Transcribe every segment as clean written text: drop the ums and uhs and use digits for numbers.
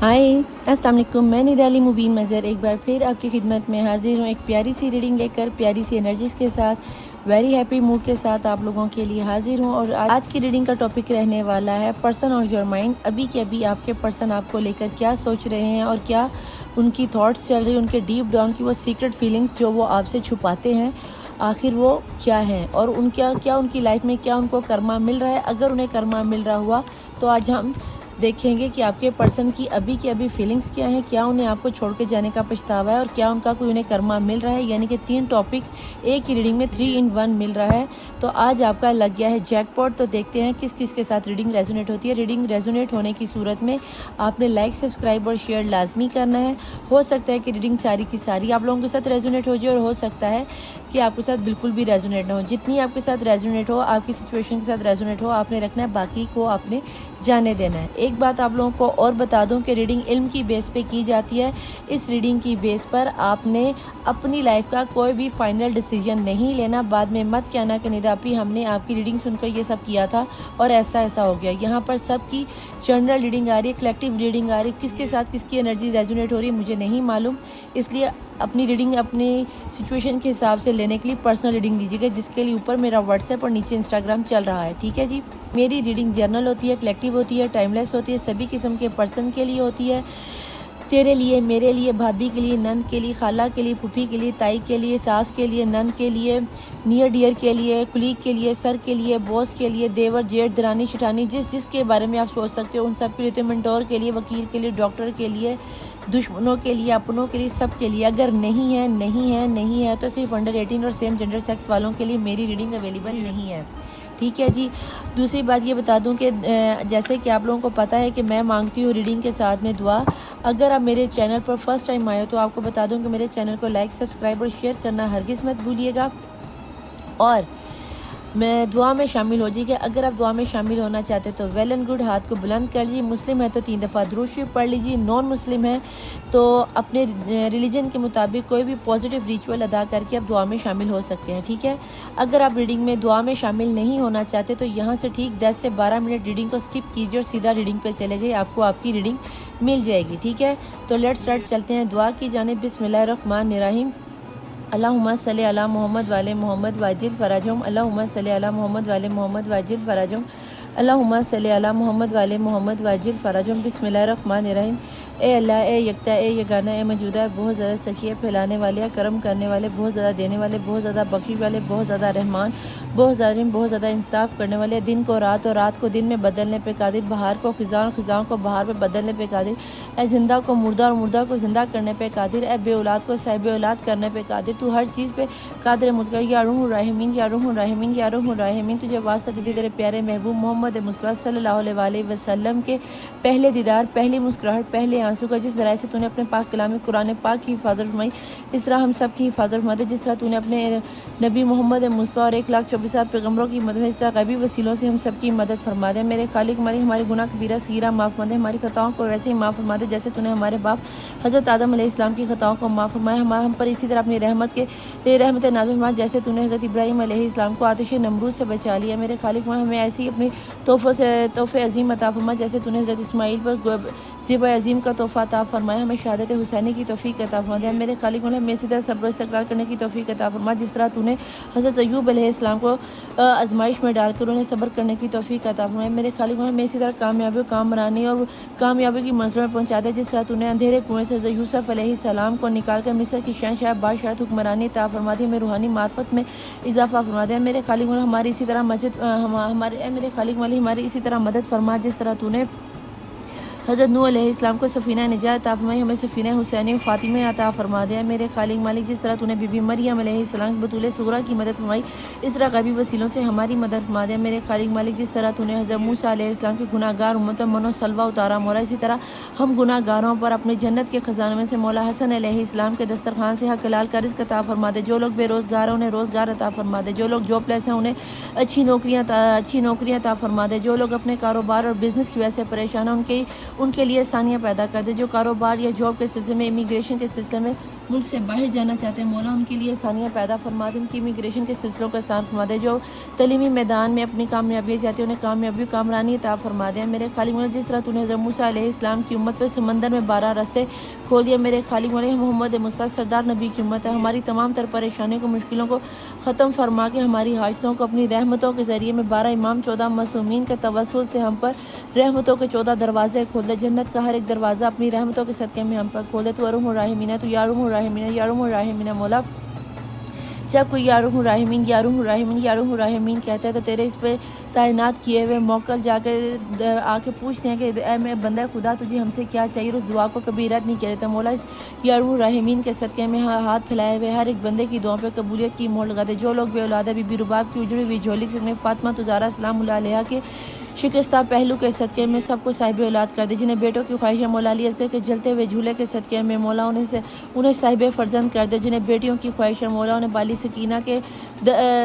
हाय अस्सलाम वालेकुम। मैं निराली मुबीन मज़र एक बार फिर आपकी खिदमत में हाजिर हूँ एक प्यारी सी रीडिंग लेकर, प्यारी सी एनर्जीज़ के साथ, वेरी हैप्पी मूड के साथ आप लोगों के लिए हाजिर हूँ। और आज की रीडिंग का टॉपिक रहने वाला है पर्सन ऑन योर माइंड। अभी के अभी आपके पर्सन आपको लेकर क्या सोच रहे हैं और क्या उनकी थॉट्स चल रही हैं, उनके डीप डाउन की वो सीक्रेट फीलिंग्स जो वो आपसे छुपाते हैं, आखिर वो क्या हैं और उनका क्या उनकी लाइफ में क्या उनको कर्मा मिल रहा है। अगर उन्हें कर्मा मिल रहा हुआ तो आज हम देखेंगे कि आपके पर्सन की अभी फीलिंग्स क्या हैं, क्या उन्हें आपको छोड़ के जाने का पछतावा है और क्या उनका कोई उन्हें कर्मा मिल रहा है। यानी कि 3 टॉपिक एक ही रीडिंग में 3 in 1 मिल रहा है। तो आज आपका लग गया है जैकपॉट। तो देखते हैं किस किस के साथ रीडिंग रेजोनेट होती है। रीडिंग रेजोनेट होने की सूरत में आपने लाइक, सब्सक्राइब और शेयर लाजमी करना है। हो सकता है कि रीडिंग सारी की सारी आप लोगों के साथ रेजोनेट हो जाए और हो सकता है कि आपके साथ बिल्कुल भी रेजोनेट ना हो। जितनी आपके साथ रेजोनेट हो, आपकी सिचुएशन के साथ रेजोनेट हो, आपने रखना है, बाकी को आपने जाने देना है। एक बात आप लोगों को और बता दूं कि रीडिंग इल्म की बेस पे की जाती है। इस रीडिंग की बेस पर आपने अपनी लाइफ का कोई भी फाइनल डिसीजन नहीं लेना। बाद में मत कहना कि निदापी हमने आपकी रीडिंग सुनकर ये सब किया था और ऐसा ऐसा हो गया। यहाँ पर सबकी जनरल रीडिंग आ रही है, कलेक्टिव रीडिंग आ रही है। किसके साथ किसकी एनर्जी रेजोनेट हो रही है मुझे नहीं मालूम, इसलिए अपनी रीडिंग अपनी सिचुएशन के हिसाब से लेने के लिए पर्सनल रीडिंग लीजिएगा, जिसके लिए ऊपर मेरा व्हाट्सएप और नीचे इंस्टाग्राम चल रहा है। ठीक है जी। मेरी रीडिंग जर्नल होती है, कलेक्टिव होती है, टाइमलेस होती है, सभी किस्म के पर्सन के लिए होती है। तेरे लिए, मेरे लिए, भाभी के लिए, नंद के लिए, खाला के लिए, फूफी के लिए, ताई के लिए, सास के लिए, नंद के लिए, नियर डियर के लिए, कुलीग के लिए, सर के लिए, बॉस के लिए, देवर जेठ दरानी शिठानी, जिसके बारे में आप सोच सकते हो उन सब के लिए, तो मेंटोर के लिए, वकील के लिए, डॉक्टर के लिए, दुश्मनों के लिए, अपनों के लिए, सब के लिए। अगर नहीं है तो सिर्फ अंडर 18 और सेम जेंडर सेक्स वालों के लिए मेरी रीडिंग अवेलेबल नहीं है। ठीक है जी। दूसरी बात ये बता दूं कि जैसे कि आप लोगों को पता है कि मैं मांगती हूँ रीडिंग के साथ में दुआ। अगर आप मेरे चैनल पर फर्स्ट टाइम आए हो तो आपको बता दूं कि मेरे चैनल को लाइक, सब्सक्राइब और शेयर करना हरगिज़ मत भूलिएगा। और मैं दुआ में शामिल हो जाइए। अगर आप दुआ में शामिल होना चाहते तो वेल एंड गुड, हाथ को बुलंद कर लीजिए। मुस्लिम है तो 3 दफ़ा दुरूद शरीफ पढ़ लीजिए। नॉन मुस्लिम है तो अपने रिलीजन के मुताबिक कोई भी पॉजिटिव रिचुअल अदा करके आप दुआ में शामिल हो सकते हैं। ठीक है। अगर आप रीडिंग में दुआ में शामिल नहीं होना चाहते तो यहाँ से ठीक 10 से 12 मिनट रीडिंग को स्किप कीजिए और सीधा रीडिंग पर चले जाइए, आपको आपकी रीडिंग मिल जाएगी। ठीक है। तो लेट्स स्टार्ट, चलते हैं दुआ की जानिब। बिस्मिल्लाहिर्रहमानिर्रहीम। अल्लाहुम्मा सल्ली अला मोहम्मद वाले मोहम्मद वाजिल फराजम। अल्लाहुम्मा सल्ली अला मोहम्मद वाले मोहम्मद वाजिल फराजम। अल्लाहुम्मा सल्ली अला मोहम्मद वाले मोहम्मद वाजिल फराजम। बिस्मिल्लाहिर्रहमानिर्रहीम। ए अल्लाह, ए यकता, ए यगाना, ए मौजूदा, बहुत ज़्यादा सखी, फैलाने वाले, करम करने वाले, बहुत ज़्यादा देने वाले, बहुत ज़्यादा बख्शिश वाले, बहुत ज़्यादा रहमान, बहुत ज़्यादा इंसाफ करने वाले, दिन को रात और रात को दिन में बदलने पे कादिर, बहार को ख़िज़ां और ख़िज़ां को बहार में बदलने पे कादिर, ए जिंदा को मुर्दा और मुर्दा को ज़िंदा करने पे कादिर, ए बे औलाद को साहिब औलाद करने पे कादिर। तू हर चीज़ पे कादिर मुतक़र। या रूहुर राहिमीन, या रूहुर राहिमीन, या रूहुर राहिमीन। तुझे वास्ता दीदी तेरे प्यारे महबूब मोहम्मद मुस्तफ़ा सल्लल्लाहु अलैहि वसल्लम के पहले दीदार, पहली मुस्कुराहट, पहले आंसू का जिस तरह से तूने अपने पाक कलाम कुरान पाक की हिफाजत फरमाई, इस तरह हम सब की हिफाजत फरमा दे। जिस तरह तूने अपने नबी मोहम्मद मुस्तफ़ा और 1,24,000 पैगम्बरों की मदद में, इस तरह गैबी वसीलों से हम सब की मदद फरमा दे। मेरे खालिक मालिक, हमारे गुनाह कबीरा सगीरा माफ़ फरमा दे, हमारी खताओं को वैसे ही माफ़ फरमा दे जैसे तूने हमारे बाप हज़रत आदम अलैहिस्सलाम की खताओं को माफ़ फरमाया। हम पर इसी तरह अपनी रहमत नाज़िल फरमा जैसे तूने हज़रत इब्राहीम अलैहिस्सलाम को आतिश नमरूद से बचा लिया। मेरे खालिक हमें ऐसी अपने तोहफ़े अजीम अता फरमा जैसे तूने हज़रत इस्माइल पर ज़िबा अजीम का तोहफ़ा अता फरमाया। हमें शहादत हुसैनी की तौफ़ीक़ अता फरमा दे। मेरे खालिक हमें इसी तरह सब्र इस्तक़लाल करने की तौफ़ीक़ अता फरमा जिस तरह तूने हज़रत अय्यूब अलैहिस्सलाम को आज़माइश में डालकर उन्हें सब्र करने की तौफ़ीक़ अता फरमाए। मेरे खालिक हमें इसी तरह कामयाबी काम बनानी और कामयाबी की मंज़िल में पहुँचा दे जिस तरह तूने अंधेरे कुएँ से यूसुफ़ अलैहिस्सलाम को निकाल कर मिस्र की शहंशाह बादशाह हुक्मरानी अता फरमा दी। हमें रूहानी मार्फत में इजाफ़ा फरमा दे। मेरे खालिक हमारी इसी तरह मेरे खालिक वाली हमारी इसी तरह मदद फरमा जिस तरह तूने हज़रत नूह अलैहिस्सलाम को सफ़ीना निजात अता फरमाई। हमें सफ़ीना हुसैनी फ़ातिमा अता फरमा दिया। मेरे खालिक मालिक जिस तरह तूने बीबी मरियम अलैहिस्सलाम की बतूल सुगरा की मदद फरमाई, इस तरह गैबी वसीलों से हमारी मदद फरमा दिया। मेरे खालिक मालिक जिस तरह तूने हज़रत मूसा अलैहिस्सलाम की गुनाहगार उम्मत पर मनो सलवा उतारा मौला, इसी तरह हम गुनाहगारों पर अपने जन्नत के ख़जानों में से मौला हसन अलैहिस्सलाम के दस्तरखान से हक हलाल का रिज़्क़ अता फरमा दे। जो लोग बेरोज़गार हैं उन्हें रोज़गार अता फरमा दे। जो लोग जॉबलेस हैं उन्हें अच्छी नौकरियाँ अता फरमा दे। जो लोग अपने कारोबार और बिज़नेस की वजह से परेशान हैं उनके लिए आसानियाँ पैदा कर दे। जो कारोबार या जॉब के सिलसिले में, इमिग्रेशन के सिलसिले में मुल्क से बाहर जाना चाहते हैं, मौला उनके लिए आसानियाँ पैदा फरमा दे, उनकी इमिग्रेशन के सिलसिलों का आसान फरमा दे। जो तलीमी मैदान में अपनी कामयाबी चाहते हैं उन्हें कामयाबी कामरानी अता फरमा दे। मेरे खालिक मौला जिस तरह तूने हज़रत मूसा अलैहिस्सलाम की उम्मत पर समंदर में 12 रास्ते खोल दिया, मेरे खालिक मौला मोहम्मद मुस्तफ़ा सरदार नबी की उम्मत है, हमारी तमाम तर परेशानियों को मुश्किलों को ख़त्म फरमा के हमारी हाजतों को अपनी रहमतों के ज़रिए में 12 इमाम 14 मासूमीन के तवस्सुल से हम पर रहमतों के 14 दरवाजे खोल दे। जन्नत का हर एक दरवाज़ा अपनी रहमतों के सदक़े में हम पर खोल दे। तो अरुम राहिमीना, तो यारुम राहिमीना, यारुम राहिमीना मौला। जब कोई यारुम राहिमीन यारुम राहिमीन यारुम राहिमीन कहता है तो तेरे इस पे तैनात किए हुए मौकल जाकर आके पूछते हैं कि ऐ मैं बंदा खुदा तुझे हमसे क्या चाहिए, उस दुआ को कभी रद्द नहीं किया जाता। मौला इस यारुम राहिमीन के सदक़े में हाथ फैलाए हुए हर एक बंदे की दुआ पे कबूलियत की मोहर लगा दे। जो लोग बेऔलाद बीबी रुबाब की उजड़ी हुई झोली से फातिमा तुज़ारा सलामुल्लाह अलैहा के शिकस्ता पहलू के सदक़े में सबको साहिब औलाद कर दे। जिन्हें बेटों की ख्वाहिश है मौला अली असगर के जलते हुए झूले के सदक़े में मौला उन्हें साहिब फ़र्जंद कर दे। जिन्हें बेटियों की ख्वाहिश है मौला उन्हें बाली सकीना के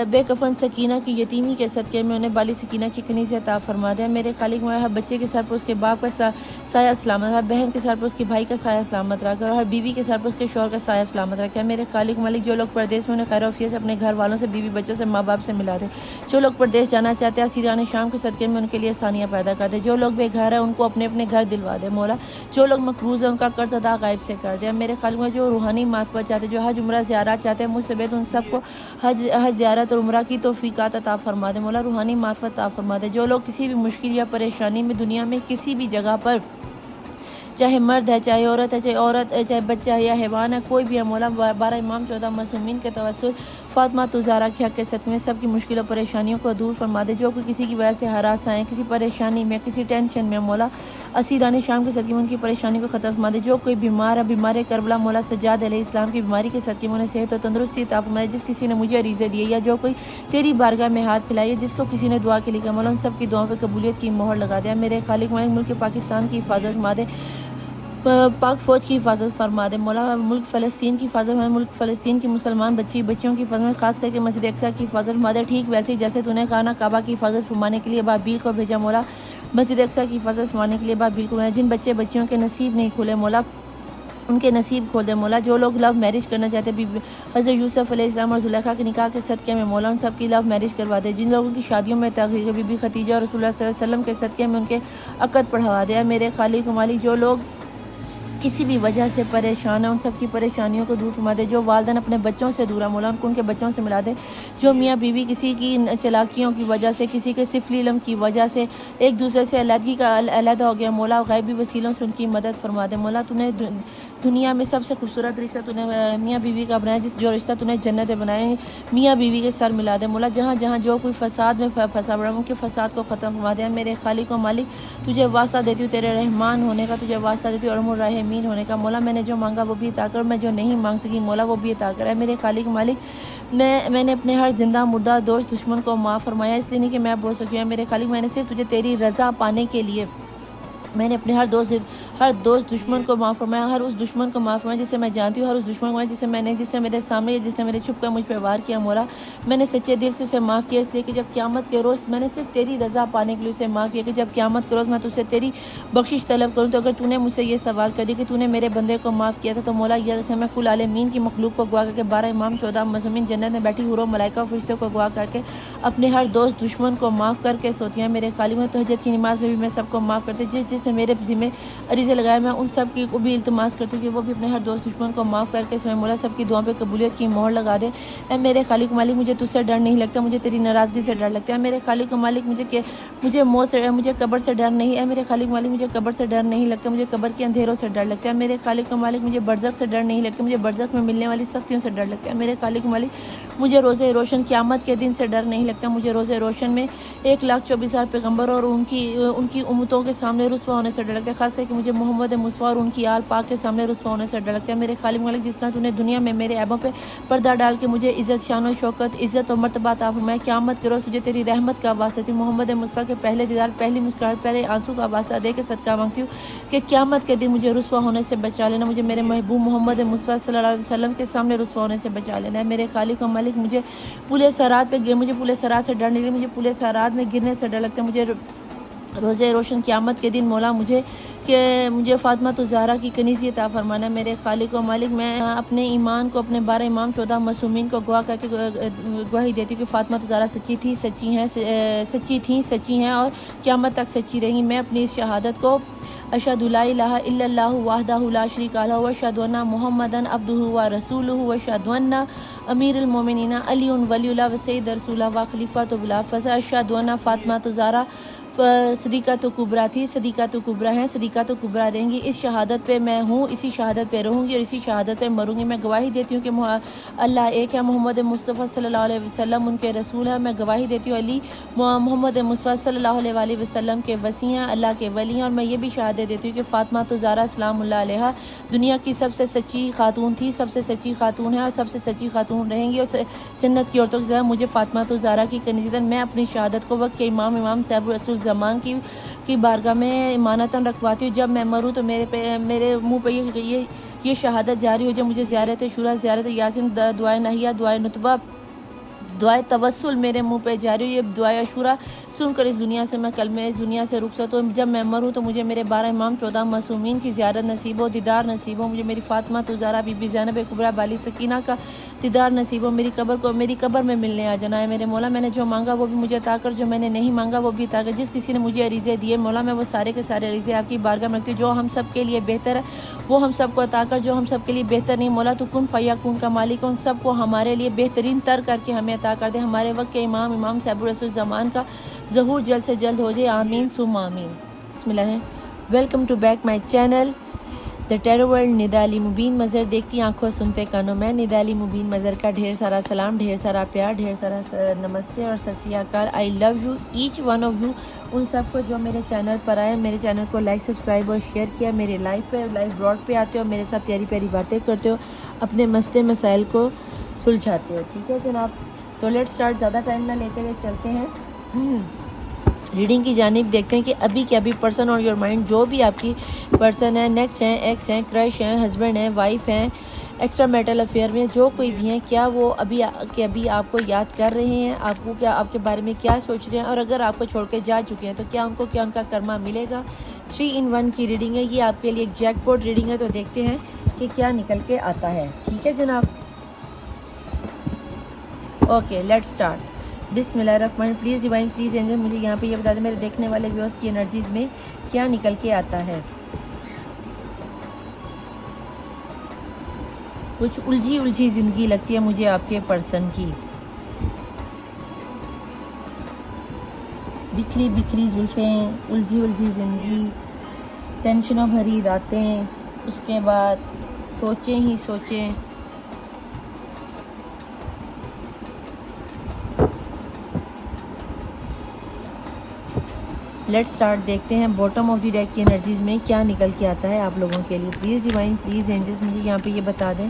बेकफन सकीना की यतीमी के सदक़े में उन्हें बाली सकीना की कनीज़ अता फरमा दे। मेरे खालिक मौला हर बच्चे के सर पर उसके बाप का साया सलामत, हर बहन के सर पर उसके भाई का साया सलामत रखे और हर बीवी के सर पर उसके शौहर का साया सलामत रखे। मेरे खालिक मालिक जो लोग परदेश में उन्हें खैर वफियत से अपने घर वालों से बीवी बच्चों से माँ बाप से मिला दे। जो लोग परदेश जाना चाहते हैं सीरान शाम के सदक़े में उनके लिए आसानियाँ पैदा कर दे। जो लोग बेघर है उनको अपने अपने घर दिलवा दे मौला। जो लोग मकरूज़ है उनका कर्ज अदा गायब से कर दे। मेरे खालिक में जो रूहानी मार्फत चाहते हैं, जो हज उम्रा ज़ियारत चाहते हैं, मुझसे बेहतर उन सबको हज ज़ियारत और उम्रा की तौफ़ीक़ात अता फरमा दे मौला, रूहानी मार्फत अता फरमा दे। जो लोग किसी भी मुश्किल या परेशानी में दुनिया में किसी भी जगह पर, चाहे मर्द है चाहे औरत है, चाहे बच्चा है या हैवान है, कोई भी है मौला 12 इमाम 14 मासूमीन के तवस्सुल फातिमा तुज़ारा के हक़ के सदक़े में सबकी मुश्किल और परेशानियों को दूर फरमा दे। जो कोई किसी की वजह से हरास आए, किसी परेशानी में, किसी टेंशन में मौला असीरान शाम के सदक़े में उनकी परेशानी को ख़त्म फरमा दे। जो कोई बीमार है, बीमार करबला मौला सज्जाद अलैहिस्सलाम की बीमारी के सदक़े में उन्हें सेहत और तंदुरुस्ती अता फरमा दे। जिस किसी ने मुझे अरीज़े दिए या जो कोई तेरी बारगाह में हाथ फैलाए या जिसको किसी ने दुआ के लिए मौला उन सब की दुआओं पर कबूलियत की मोहर लगा दिया। मेरे खालिक मालिक मुल्क पाकिस्तान की हिफाजत फरमा दे, पाक फ़ौज की हिफाजत फरमा दे मौला। मुल्क फ़लस्तीन की हिफाजत फरमा, मुल्क फ़लस्तीन की मुसलमान बच्चियों की हिफाजत में, खास करके मस्जिद अक्सा की हिफाजत फरमा दे। ठीक वैसे ही जैसे तूने कहा ना काबा की हिफाजत फरमाने के लिए बाबील को भेजा मौला, मस्जिद अक्सा की हिफाजत फरमाने के लिए बाबील को भेजा। जिन बच्चियों के नसीब नहीं खुले मौला उनके नसीब खोल दे मौला। जो लोग लव मैरिज करना चाहते हैं हज़रत यूसुफ अलैहिस्सलाम और ज़ुलेखा के निकाह के सदक़े में मौला उन सब की लव मैरिज करवा दे। जिन लोगों की शादियों में तग़यीर बीबी खदीजा और रसूलुल्लाह सल्लल्लाहु अलैहि वसल्लम के सदक़े में उनके अक़द पढ़वा दे। मेरे खालिक मालिक जो लोग किसी भी वजह से परेशान है उन सब की परेशानियों को दूर फरमा दे। जो वालिदैन अपने बच्चों से दूर है मौला उनको उनके बच्चों से मिला दे। जो मियाँ बीवी किसी की चलाकियों की वजह से, किसी के सिफली इल्म की वजह से एक दूसरे से अलग हो गया मौला गैबी वसीलों से उनकी मदद फरमा दे मौला। तूने दुनिया में सबसे खूबसूरत रिश्ता तूने मियाँ बीवी का बनाया, जो रिश्ता तूने जन्नत में बनाया मियाँ बीवी के सर मिला दे मौला। जहाँ जहाँ जो कोई फसाद में फंसा पड़ा उनके फसाद को ख़त्म फरमा दे। मेरे खालिक व मालिक तुझे वास्ता देती हूँ तेरे रहमान होने का, तुझे वास्ता देती हूँ अरहमुर राहिमीन होने का मौला। मैंने जो मांगा वो भी अता कर, मैं जो नहीं मांग सकी मौला वो भी अता कर है। मेरे खालिक मालिक मैंने अपने हर जिंदा मुर्दा दोस्त दुश्मन को माफ़ फरमाया, इसलिए नहीं कि मैं बोल सकी हूँ मेरे खालिक, मैंने सिर्फ तुझे तेरी रज़ा पाने के लिए मैंने अपने हर दोस्त दुश्मन को माफ़ फरमाया, हर उस दुश्मन को माफ़ फरमाया जिसे मैं जानती हूँ, हर उस दुश्मन को जिसने मेरे सामने या जिसने मेरे छुप कर मुझ पर वार किया मौला। मैंने सच्चे दिल से उसे माफ़ किया, इसलिए कि जब क़यामत के रोज़ मैंने सिर्फ तेरी रज़ा पाने के लिए उसे माफ़ किया कि जब क़यामत के रोज़ मैं तुझसे तेरी बख्शिश तलब करूँ। तो अगर तूने मुझसे ये सवाल कर दिया कि तूने मेरे बंदे को माफ़ किया था तो मौला यह रखना मैं कुल आलमीन की मखलूक को गवा करके 12 इमाम 14 मज़ूमीन जन्नत में बैठी हुरों मलाइका फरिश्तों को गवा करके अपने हर दोस्त दुश्मन को माफ़ करके सोती हैं। मेरे खालिक में तहज्जुद की नमाज़ में भी मैं सबको माफ़ करती, जिसने मेरे ज़िम्मे अरीज़े लगाए मैं उन सब की को भी इल्तिमास करती हूँ कि वो भी अपने हर दोस्त दुश्मन को माफ़ करके स्वयं मौला सबकी दुआ पे कबूलियत की मोहर लगा दे। ऐ मेरे खालिक मालिक मुझे तुझसे डर नहीं लगता, मुझे तेरी नाराज़गी से डर लगता है। मेरे खालिक मालिक मुझे मौत से, मुझे कब्र से डर नहीं है। मेरे खालिक मालिक मुझे कब्र से डर नहीं लगता, मुझे कब्र के अंधेरों से डर लगता है। मेरे खालिक मालिक मुझे बरज़ख से डर नहीं लगता, मुझे बरज़ख में मिलने वाली सख्तियों से डर लगता है। मेरे खालिक मालिक मुझे रोज़े रोशन क़यामत के दिन से डर नहीं लगता, मुझे रोज़े रोशन में 1,24,000 पैगम्बर और उनकी उम्मतों के सामने रुस्वा होने से डर लगता है। खास करके मुझे मोहम्मद मुस्तफ़ा और उनकी आल पाक के सामने रुस्वा होने से डर लगता है। मेरे खालिक मालिक जिस तरह तूने दुनिया में मेरे ऐबों पे पर्दा डाल के मुझे इज़्ज़त, शान और शौकत, इज़्ज़त और मर्तबा अता फरमाया, क़यामत के रोज़ तुझे तेरी रहमत का वास्ता देती हूँ। मोहम्मद मुस्तफ़ा के पहले दीदार, पहली मुस्कुराहट, पहले आंसू का वास्ता दे के सदका मांगती हूँ कि क़यामत के दिन मुझे रुस्वा होने से बचा लेना, मुझे मेरे महबूब मोहम्मद मुस्तफ़ा सल्लल्लाहु अलैहि वसल्लम के सामने रुस्वा होने से बचा लेना है। मेरे खालिक मालिक मुझे पुले सरात से डर नहीं लगता, मुझे पुले सरात में गिरने से डर लगता है। मुझे रोज़े रोशन क़यामत के दिन मौला मुझे कि मुझे फातिमा तो ज़हरा की कनीज़ी अता फरमाना। मेरे खालिक व मालिक, मैं अपने ईमान को, अपने 12 इमाम 14 मासूमीन को गवाह करके गवाही देती हूँ कि फातिमा तो ज़हरा सच्ची थी, सच्ची हैं और क़यामत तक सच्ची रही। मैं अपनी इस शहादत को अशहदु ला इलाहा इल्लल्लाहु वहदहु ला शरीका लहु व अशहदु अन्ना मुहम्मदन अब्दुहु व रसूलुहु व अशहदु अन्ना अमीरुल मोमिनीन अलीउन वलियुल्लाह व सय्यिद रसूलुल्लाह व खलीफतुल बिलाफज़ अशहदु अन्ना फातिमा तो ज़हरा सदीक़ा तो कुबरा थी, सदीक़ा तो कुबरा है, सदीक़ा तो कुबरा रहेंगी। इस शहादत पे मैं हूँ, इसी शहादत पे रहूँगी और इसी शहादत पे मरूँगी। मैं गवाही देती हूँ कि अल्लाह एक है, मोहम्मद मुस्तफ़ा सल्लल्लाहु अलैहि वसल्लम उनके रसूल हैं। मैं गवाही देती हूँ अली मोहम्मद मुस्तफ़ा सल्लल्लाहु अलैहि वसल्लम के वसी हैं, अल्लाह के वली हैं। और मैं ये भी शहादत देती हूँ कि फातिमा तो ज़हरा सलामुल्लाह अलैहा दुनिया की सबसे सच्ची खातून थी, सबसे सच्ची खातून है और सबसे सच्ची खातून रहेंगी। और जन्नत की औरतों से मुझे फातिमा तो ज़हरा की कनीज़त, मैं अपनी शहादत को वक्त के इमाम साहब रसूल ज़मान की बारगाह में इमानतन रखवाती हूँ। जब मैं मरूँ तो मेरे मुँह पे ये शहादत जारी हो जाए। मुझे ज़ियारत शुरा, ज़ियारत यासीन, दुआए नहिया, दुआए नुतबा, दुआए तवस्सुल मेरे मुंह पे जारी हो। ये दुआए अशूरा सुनकर इस दुनिया से मैं कल में इस दुनिया से रुखसत हूँ। जब मैं मरूँ तो मुझे मेरे 12 इमाम 14 मासूमीन की ज़ियारत नसीब हो, दीदार नसीब हो। मुझे मेरी फातिमा तो ज़हरा बीबी ज़ैनब कुबरा बाली सकीना का दीदार नसीब हो। मेरी कब्र में मिलने आ जाना है मेरे मौला। मैंने जो मांगा वो भी मुझे अता कर, जो मैंने नहीं मांगा वो भी अता कर। जिस किसी ने मुझे अरीज़े दिए मौला, मैं वो सारे के सारे अरीज़े आपकी बारगाह में रखती हूँ। जो हम सब के लिए बेहतर है वो हम सबको अता कर, जो हम सब के लिए बेहतर नहीं मौला तो कुन फ़यकून का मालिक, उन सबको हमारे लिए बेहतरीन तर करके हमें अता कर दे। हमारे वक्त के इमाम साहब रसूल ज़मान का ज़हूर जल्द से जल्द हो जाए, आमीन सुम आमीन। बिस्मिल्लाह। Welcome to back my channel the tarot world. Nida Ali Mubeen Mazhar, देखती आंखों सुनते कानों। मैं निदा अली मुबीन मज़र का ढेर सारा सलाम, ढेर सारा प्यार, ढेर सारा नमस्ते और सत श्री अकाल। I love you each one of you, उन सबको जो मेरे चैनल पर आए, मेरे चैनल को लाइक सब्सक्राइब और शेयर किया, मेरे लाइव ब्लॉग पे आते हो, मेरे साथ प्यारी प्यारी बातें करते हो, अपने मसले मसाइल को सुलझाते हो। ठीक है जनाब, तो लेट स्टार्ट। ज़्यादा टाइम ना लेते हुए चलते हैं रीडिंग की जानिब। देखते हैं कि अभी के अभी पर्सन ऑन योर माइंड, जो भी आपकी पर्सन है, नेक्स्ट हैं, एक्स हैं, क्रश हैं, हस्बैंड हैं, वाइफ हैं, एक्स्ट्रा मैरिटल अफेयर में जो कोई भी हैं, क्या वो अभी आपको याद कर रहे हैं, आपको क्या, आपके बारे में क्या सोच रहे हैं, और अगर आपको छोड़ के जा चुके हैं तो क्या उनका कर्मा मिलेगा। 3 in 1 की रीडिंग है ये, आपके लिए एक जैकपॉट रीडिंग है। तो देखते हैं कि क्या निकल के आता है। ठीक है जनाब, ओके लेट्स स्टार्ट। बिस्मिल्लाहिर्रहमानिर्रहीम। प्लीज़ डिवाइन, प्लीज़ एंजल, मुझे यहाँ पे ये बता दें मेरे देखने वाले व्यूअर्स की एनर्जीज़ में क्या निकल के आता है। कुछ उलझी ज़िंदगी लगती है मुझे आपके पर्सन की, बिखरी जुल्फ़ें, उलझी ज़िंदगी, टेंशनों भरी रातें, उसके बाद सोचें ही सोचें। Let's start. देखते हैं बॉटम ऑफ द डेक की एनर्जीज़ में क्या निकल के आता है आप लोगों के लिए। प्लीज़ डिवाइन, प्लीज़ एंजल्स, मुझे यहाँ पे ये बता दें।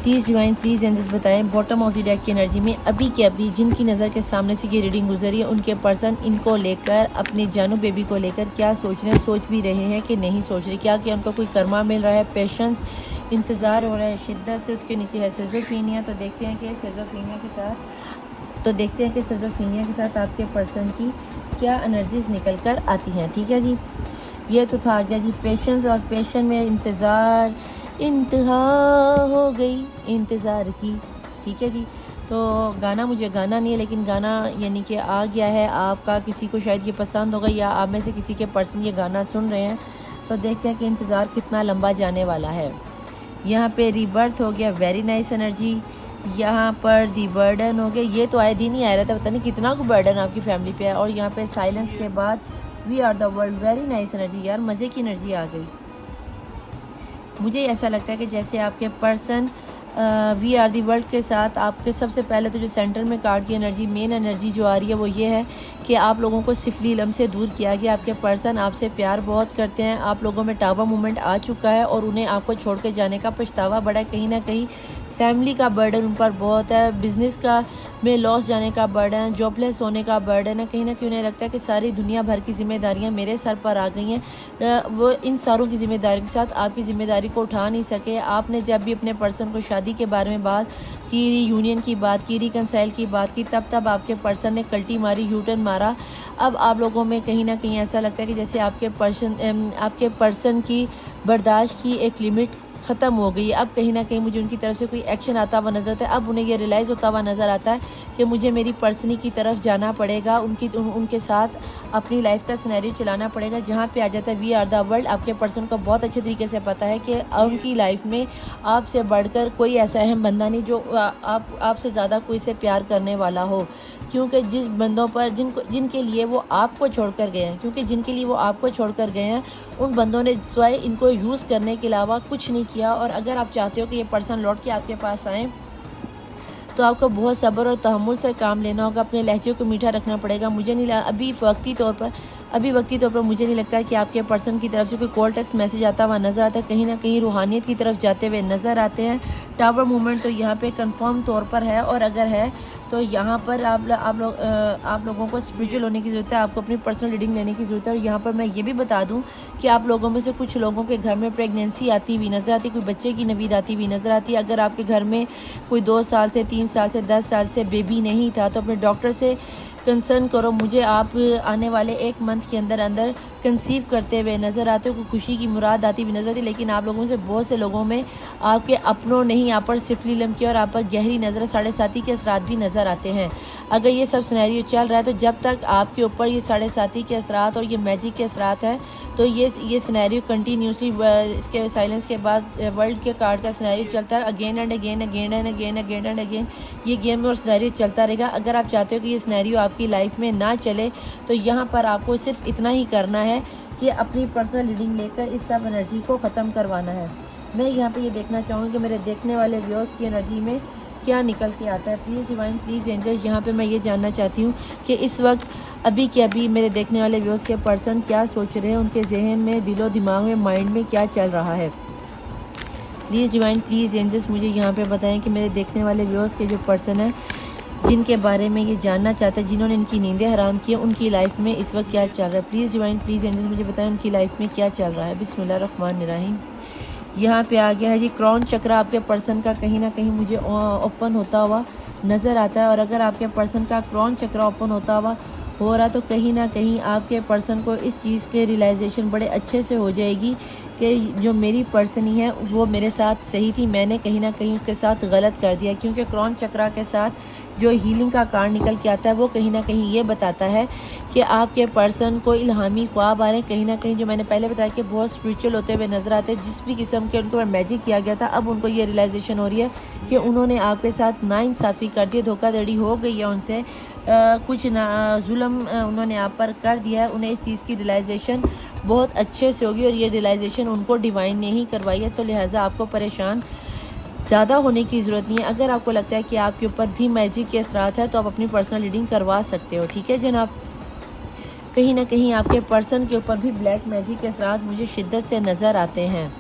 प्लीज़ डिवाइन, प्लीज़ एंजल्स बताएं बॉटम ऑफ द डेक की एनर्जी में अभी के अभी जिनकी नज़र के सामने से ये रीडिंग गुजरी है, उनके पर्सन इनको लेकर, अपने जानू बेबी को लेकर क्या सोच रहे हैं, सोच भी रहे हैं कि नहीं सोच रहे, क्या उनको कोई कर्मा मिल रहा है, पेशेंस, इंतज़ार हो रहा है शिद्दत से। उसके नीचे है सिज़ोफ्रेनिया। तो देखते हैं कि सिज़ोफ्रेनिया के साथ आपके पर्सन की क्या एनर्जीज निकल कर आती हैं। ठीक है जी, ये तो था गया जी पेशेंस, और पेशेंस में इंतज़ार, इंतहा हो गई इंतज़ार की। ठीक है जी, तो मुझे गाना नहीं है, लेकिन गाना यानी कि आ गया है आपका, किसी को शायद ये पसंद होगा या आप में से किसी के पर्सन ये गाना सुन रहे हैं। तो देखते हैं कि इंतज़ार कितना लंबा जाने वाला है। यहाँ पे रीबर्थ हो गया, वेरी नाइस एनर्जी। यहाँ पर दी बर्डन हो गया, ये तो आए दिन ही आ रहा था, पता नहीं कितना को बर्डन आपकी फैमिली पे है। और यहाँ पे साइलेंस के बाद we are the world, very nice energy. यार मज़े की एनर्जी आ गई। मुझे ऐसा लगता है कि जैसे आपके person we are the world के साथ आपके सबसे पहले तो जो सेंटर में कार्ड की एनर्जी, मेन एनर्जी जो आ रही है वो ये है कि आप लोगों को सिफली इल्म से दूर किया गया। आपके पर्सन आपसे प्यार बहुत करते हैं, आप लोगों में टावा मूवमेंट आ चुका है और उन्हें आपको छोड़ के जाने का पछतावा बड़ा, कहीं ना कहीं फैमिली का बर्डन उन पर बहुत है, बिज़नेस का में लॉस जाने का बर्डन, जॉबलेस होने का बर्डन है। कहीं ना कहीं उन्हें लगता है कि सारी दुनिया भर की जिम्मेदारियां मेरे सर पर आ गई हैं। वो इन सारों की जिम्मेदारी के साथ आपकी ज़िम्मेदारी को उठा नहीं सके। आपने जब भी अपने पर्सन को शादी के बारे में बात की, यूनियन की बात की, रिकनसाइल की बात की, तब आपके पर्सन ने कल्टी मारी, यूटर्न मारा। अब आप लोगों में कहीं ना कहीं ऐसा लगता है कि जैसे आपके पर्सन की बर्दाश्त की एक लिमिट ख़त्म हो गई है। अब कहीं ना कहीं मुझे उनकी तरफ से कोई एक्शन आता हुआ नज़र आता है। अब उन्हें ये रियलाइज़ होता हुआ नज़र आता है कि मुझे मेरी पर्सनी की तरफ जाना पड़ेगा, उनके साथ अपनी लाइफ का सिनेरियो चलाना पड़ेगा। जहाँ पे आ जाता है वी आर द वर्ल्ड। आपके पर्सन को बहुत अच्छे तरीके से पता है कि उनकी लाइफ में आपसे बढ़कर कोई ऐसा अहम बंदा नहीं जो आपसे ज़्यादा कोई से प्यार करने वाला हो। क्योंकि जिस बंदों पर जिनके लिए वो आपको छोड़कर गए हैं, क्योंकि जिनके लिए वो आपको छोड़कर गए हैं, उन बंदों ने स्वयं इनको यूज़ करने के अलावा कुछ नहीं किया। और अगर आप चाहते हो कि ये पर्सन लौट के आपके पास आए तो आपको बहुत सब्र और तहम्मुल से काम लेना होगा, अपने लहजे को मीठा रखना पड़ेगा। मुझे नहीं अभी वक्ती तौर पर मुझे नहीं लगता कि आपके पर्सन की तरफ से कोई कॉल टेक्स्ट मैसेज आता हुआ नज़र आता है। कहीं ना कहीं रूहानियत की तरफ जाते हुए नज़र आते हैं। टावर मूवमेंट तो यहाँ पे कंफर्म तौर पर है, और अगर है तो यहाँ पर आप लोगों को स्पिरिचुअल होने की ज़रूरत है। आपको अपनी पर्सनल रीडिंग लेने की ज़रूरत है। और यहाँ पर मैं ये भी बता दूँ कि आप लोगों में से कुछ लोगों के घर में प्रेगनेंसी आती हुई नज़र आती है, कोई बच्चे की नवीद आती हुई नज़र आती है। अगर आपके घर में कोई 2 साल से 3 साल से 10 साल से बेबी नहीं था तो अपने डॉक्टर से कंसर्न करो। मुझे आप आने वाले 1 मंथ के अंदर कंसीव करते हुए नज़र आते हो, कोई खुशी की मुराद आती हुई नज़र आती है। लेकिन आप लोगों से बहुत से लोगों में आपके अपनों नहीं, आप पर सिफली लम्की और आप पर गहरी नज़र, 7.5 के असरात भी नज़र आते हैं। अगर ये सब सिनेरियो चल रहा है तो जब तक आपके ऊपर ये 7.5 के असरात और ये मैजिक के असरात है तो ये सिनेरियो कंटिन्यूसली इसके साइलेंस के बाद वर्ल्ड के कार्ड का सिनेरियो चलता है, again and again again and again again and again ये गेम और सिनेरियो चलता रहेगा। अगर आप चाहते हो कि ये सिनेरियो आपकी लाइफ में ना चले तो यहाँ पर आपको सिर्फ इतना ही करना है कि अपनी पर्सनल रीडिंग लेकर इस सब एनर्जी को ख़त्म करवाना है। मैं यहाँ पे ये देखना चाहूँगी कि मेरे देखने वाले व्यूअर्स की एनर्जी में क्या निकल के आता है। प्लीज़ डिवाइन, प्लीज़ एंजल, यहाँ पे मैं ये जानना चाहती हूँ कि इस वक्त अभी के अभी मेरे देखने वाले व्यूअर्स के पर्सन क्या सोच रहे हैं, उनके जहन में, दिलो दिमाग में, माइंड में क्या चल रहा है। प्लीज़ डिवाइन, प्लीज़ एंजल्स मुझे यहाँ पे बताएं कि मेरे देखने वाले व्यूअर्स के जो पर्सन है जिनके बारे में ये जानना चाहते हैं, जिन्होंने इनकी नींदें हराम की, उनकी लाइफ में इस वक्त क्या चल रहा है। प्लीज़ डिवाइन, प्लीज़ एंजल्स मुझे बताएं उनकी लाइफ में क्या चल रहा है। बिस्मिल्लाहिर्रहमानिर्रहीम। यहाँ पे आ गया है जी क्रॉन चक्र। आपके पर्सन का कहीं ना कहीं मुझे ओपन होता हुआ नज़र आता है। और अगर आपके पर्सन का क्रॉन चक्र ओपन होता हुआ हो रहा तो कहीं ना कहीं आपके पर्सन को इस चीज़ के रियलाइजेशन बड़े अच्छे से हो जाएगी कि जो मेरी पर्सनी है वो मेरे साथ सही थी, मैंने कहीं ना कहीं उसके साथ गलत कर दिया। क्योंकि क्रॉन चक्रा के साथ जो हीलिंग का कार्ड निकल के आता है वो कहीं ना कहीं ये बताता है कि आपके पर्सन को इल्हामी ख्वाब आ रहे हैं। कहीं ना कहीं जो मैंने पहले बताया कि बहुत स्पिरिचुअल होते हुए नजर आते हैं, जिस भी किस्म के उनको मैजिक किया गया था अब उनको ये रियलाइजेशन हो रही है कि उन्होंने आपके साथ नाइंसाफ़ी कर दी, धोखाधड़ी हो गई है उनसे, कुछ ना जुल्म उन्होंने आप पर कर दिया है। उन्हें इस चीज़ की रियलाइजेशन बहुत अच्छे से होगी और ये रियलाइजेशन उनको डिवाइन ने ही करवाई है। तो लिहाजा आपको परेशान ज़्यादा होने की ज़रूरत नहीं है। अगर आपको लगता है कि आपके ऊपर भी मैजिक के असरात है तो आप अपनी पर्सनल रीडिंग करवा सकते हो। ठीक है जनाब। कहीं ना कहीं आपके पर्सन के ऊपर भी ब्लैक मैजिक के असरात मुझे शिद्दत से नज़र आते हैं।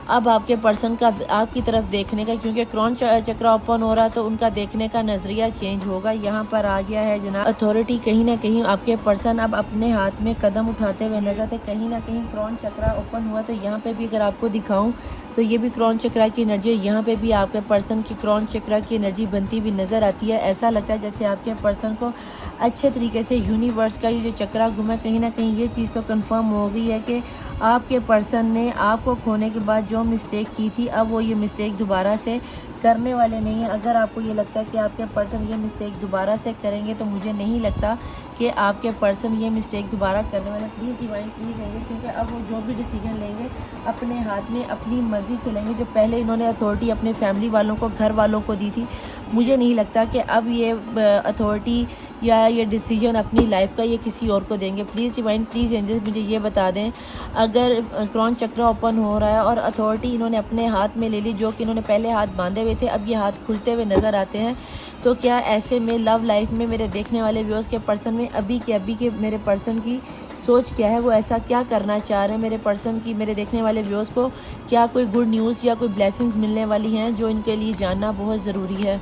अब आपके पर्सन का आपकी तरफ देखने का, क्योंकि क्रॉन चक्र ओपन हो रहा है तो उनका देखने का नज़रिया चेंज होगा। यहाँ पर आ गया है जनाब अथॉरिटी। कहीं ना कहीं आपके पर्सन अब अपने हाथ में कदम उठाते हुए नजर आते। कहीं ना कहीं क्रॉन चक्र ओपन हुआ तो यहाँ पे भी अगर आपको दिखाऊं तो ये भी क्रॉन चक्र की एनर्जी है। यहाँ पे भी आपके पर्सन की क्रॉन चक्र की एनर्जी बनती हुई नज़र आती है। ऐसा लगता है जैसे आपके पर्सन को अच्छे तरीके से यूनिवर्स का ये जो चक्रा घुमा, कहीं ना कहीं ये चीज़ तो कंफर्म हो गई है कि आपके पर्सन ने आपको खोने के बाद जो मिस्टेक की थी अब वो ये मिस्टेक दोबारा से करने वाले नहीं है। अगर आपको ये लगता है कि आपके पर्सन ये मिस्टेक दोबारा से करेंगे तो मुझे नहीं लगता कि आपके पर्सन ये मिस्टेक दोबारा करने वाले। प्लीज़ डिवाइन, प्लीज़ आइए, क्योंकि अब वो जो भी डिसीजन लेंगे अपने हाथ में अपनी मर्ज़ी से लेंगे। जो पहले इन्होंने अथॉरिटी अपने फैमिली वालों को, घर वालों को दी थी, मुझे नहीं लगता कि अब ये अथॉरिटी या ये डिसीजन अपनी लाइफ का ये किसी और को देंगे। प्लीज़ डिवाइन, प्लीज़ एंजल्स मुझे ये बता दें, अगर क्रॉन चक्रा ओपन हो रहा है और अथॉरिटी इन्होंने अपने हाथ में ले ली, जो कि इन्होंने पहले हाथ बांधे हुए थे, अब ये हाथ खुलते हुए नज़र आते हैं, तो क्या ऐसे में लव लाइफ में मेरे देखने वाले व्यूअर्स के पर्सन में अभी के मेरे पर्सन की सोच क्या है, वो ऐसा क्या करना चाह रहे हैं मेरे पर्सन की, मेरे देखने वाले व्यूअर्स को क्या कोई गुड न्यूज़ या कोई ब्लेसिंग्स मिलने वाली हैं जो इनके लिए जानना बहुत ज़रूरी है।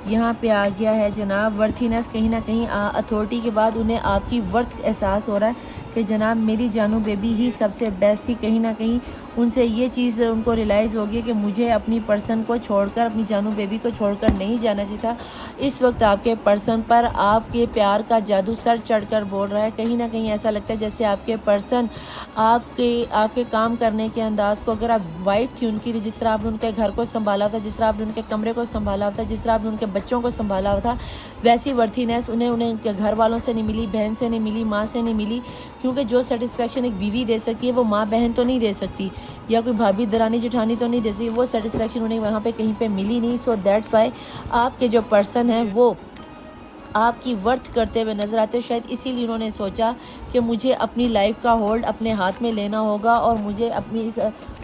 यहाँ पे आ गया है जनाब वर्थीनेस। कहीं ना कहीं अथॉरिटी के बाद उन्हें आपकी वर्थ एहसास हो रहा है कि जनाब मेरी जानू बेबी ही सबसे बेस्ट थी। कहीं ना कहीं उनसे ये चीज़ उनको रियलाइज़ होगी कि मुझे अपनी पर्सन को छोड़कर, अपनी जानू बेबी को छोड़कर नहीं जाना चाहिए था। इस वक्त आपके पर्सन पर आपके प्यार का जादू सर चढ़कर बोल रहा है। कहीं ना कहीं ऐसा लगता है जैसे आपके पर्सन आपके काम करने के अंदाज़ को, अगर आप वाइफ थी उनकी, जिस तरह आपने उनके घर को संभाला था, जिस तरह आपने उनके कमरे को संभाला था, जिस तरह आपने उनके बच्चों को संभाला था, वैसी वर्थीनेस उन्हें उनके घर वालों से नहीं मिली, बहन से नहीं मिली, माँ से नहीं मिली। क्योंकि जो सेटिस्फेक्शन एक बीवी दे सकती है वो माँ बहन तो नहीं दे सकती, या कोई भाभी दरानी जेठानी तो नहीं दे सकती। वो सेटिस्फेक्शन उन्हें वहाँ पे कहीं पे मिली नहीं। सो दैट्स वाई आपके जो पर्सन है वो आपकी वर्थ करते हुए नज़र आते हैं। शायद इसीलिए उन्होंने सोचा कि मुझे अपनी लाइफ का होल्ड अपने हाथ में लेना होगा और मुझे अपनी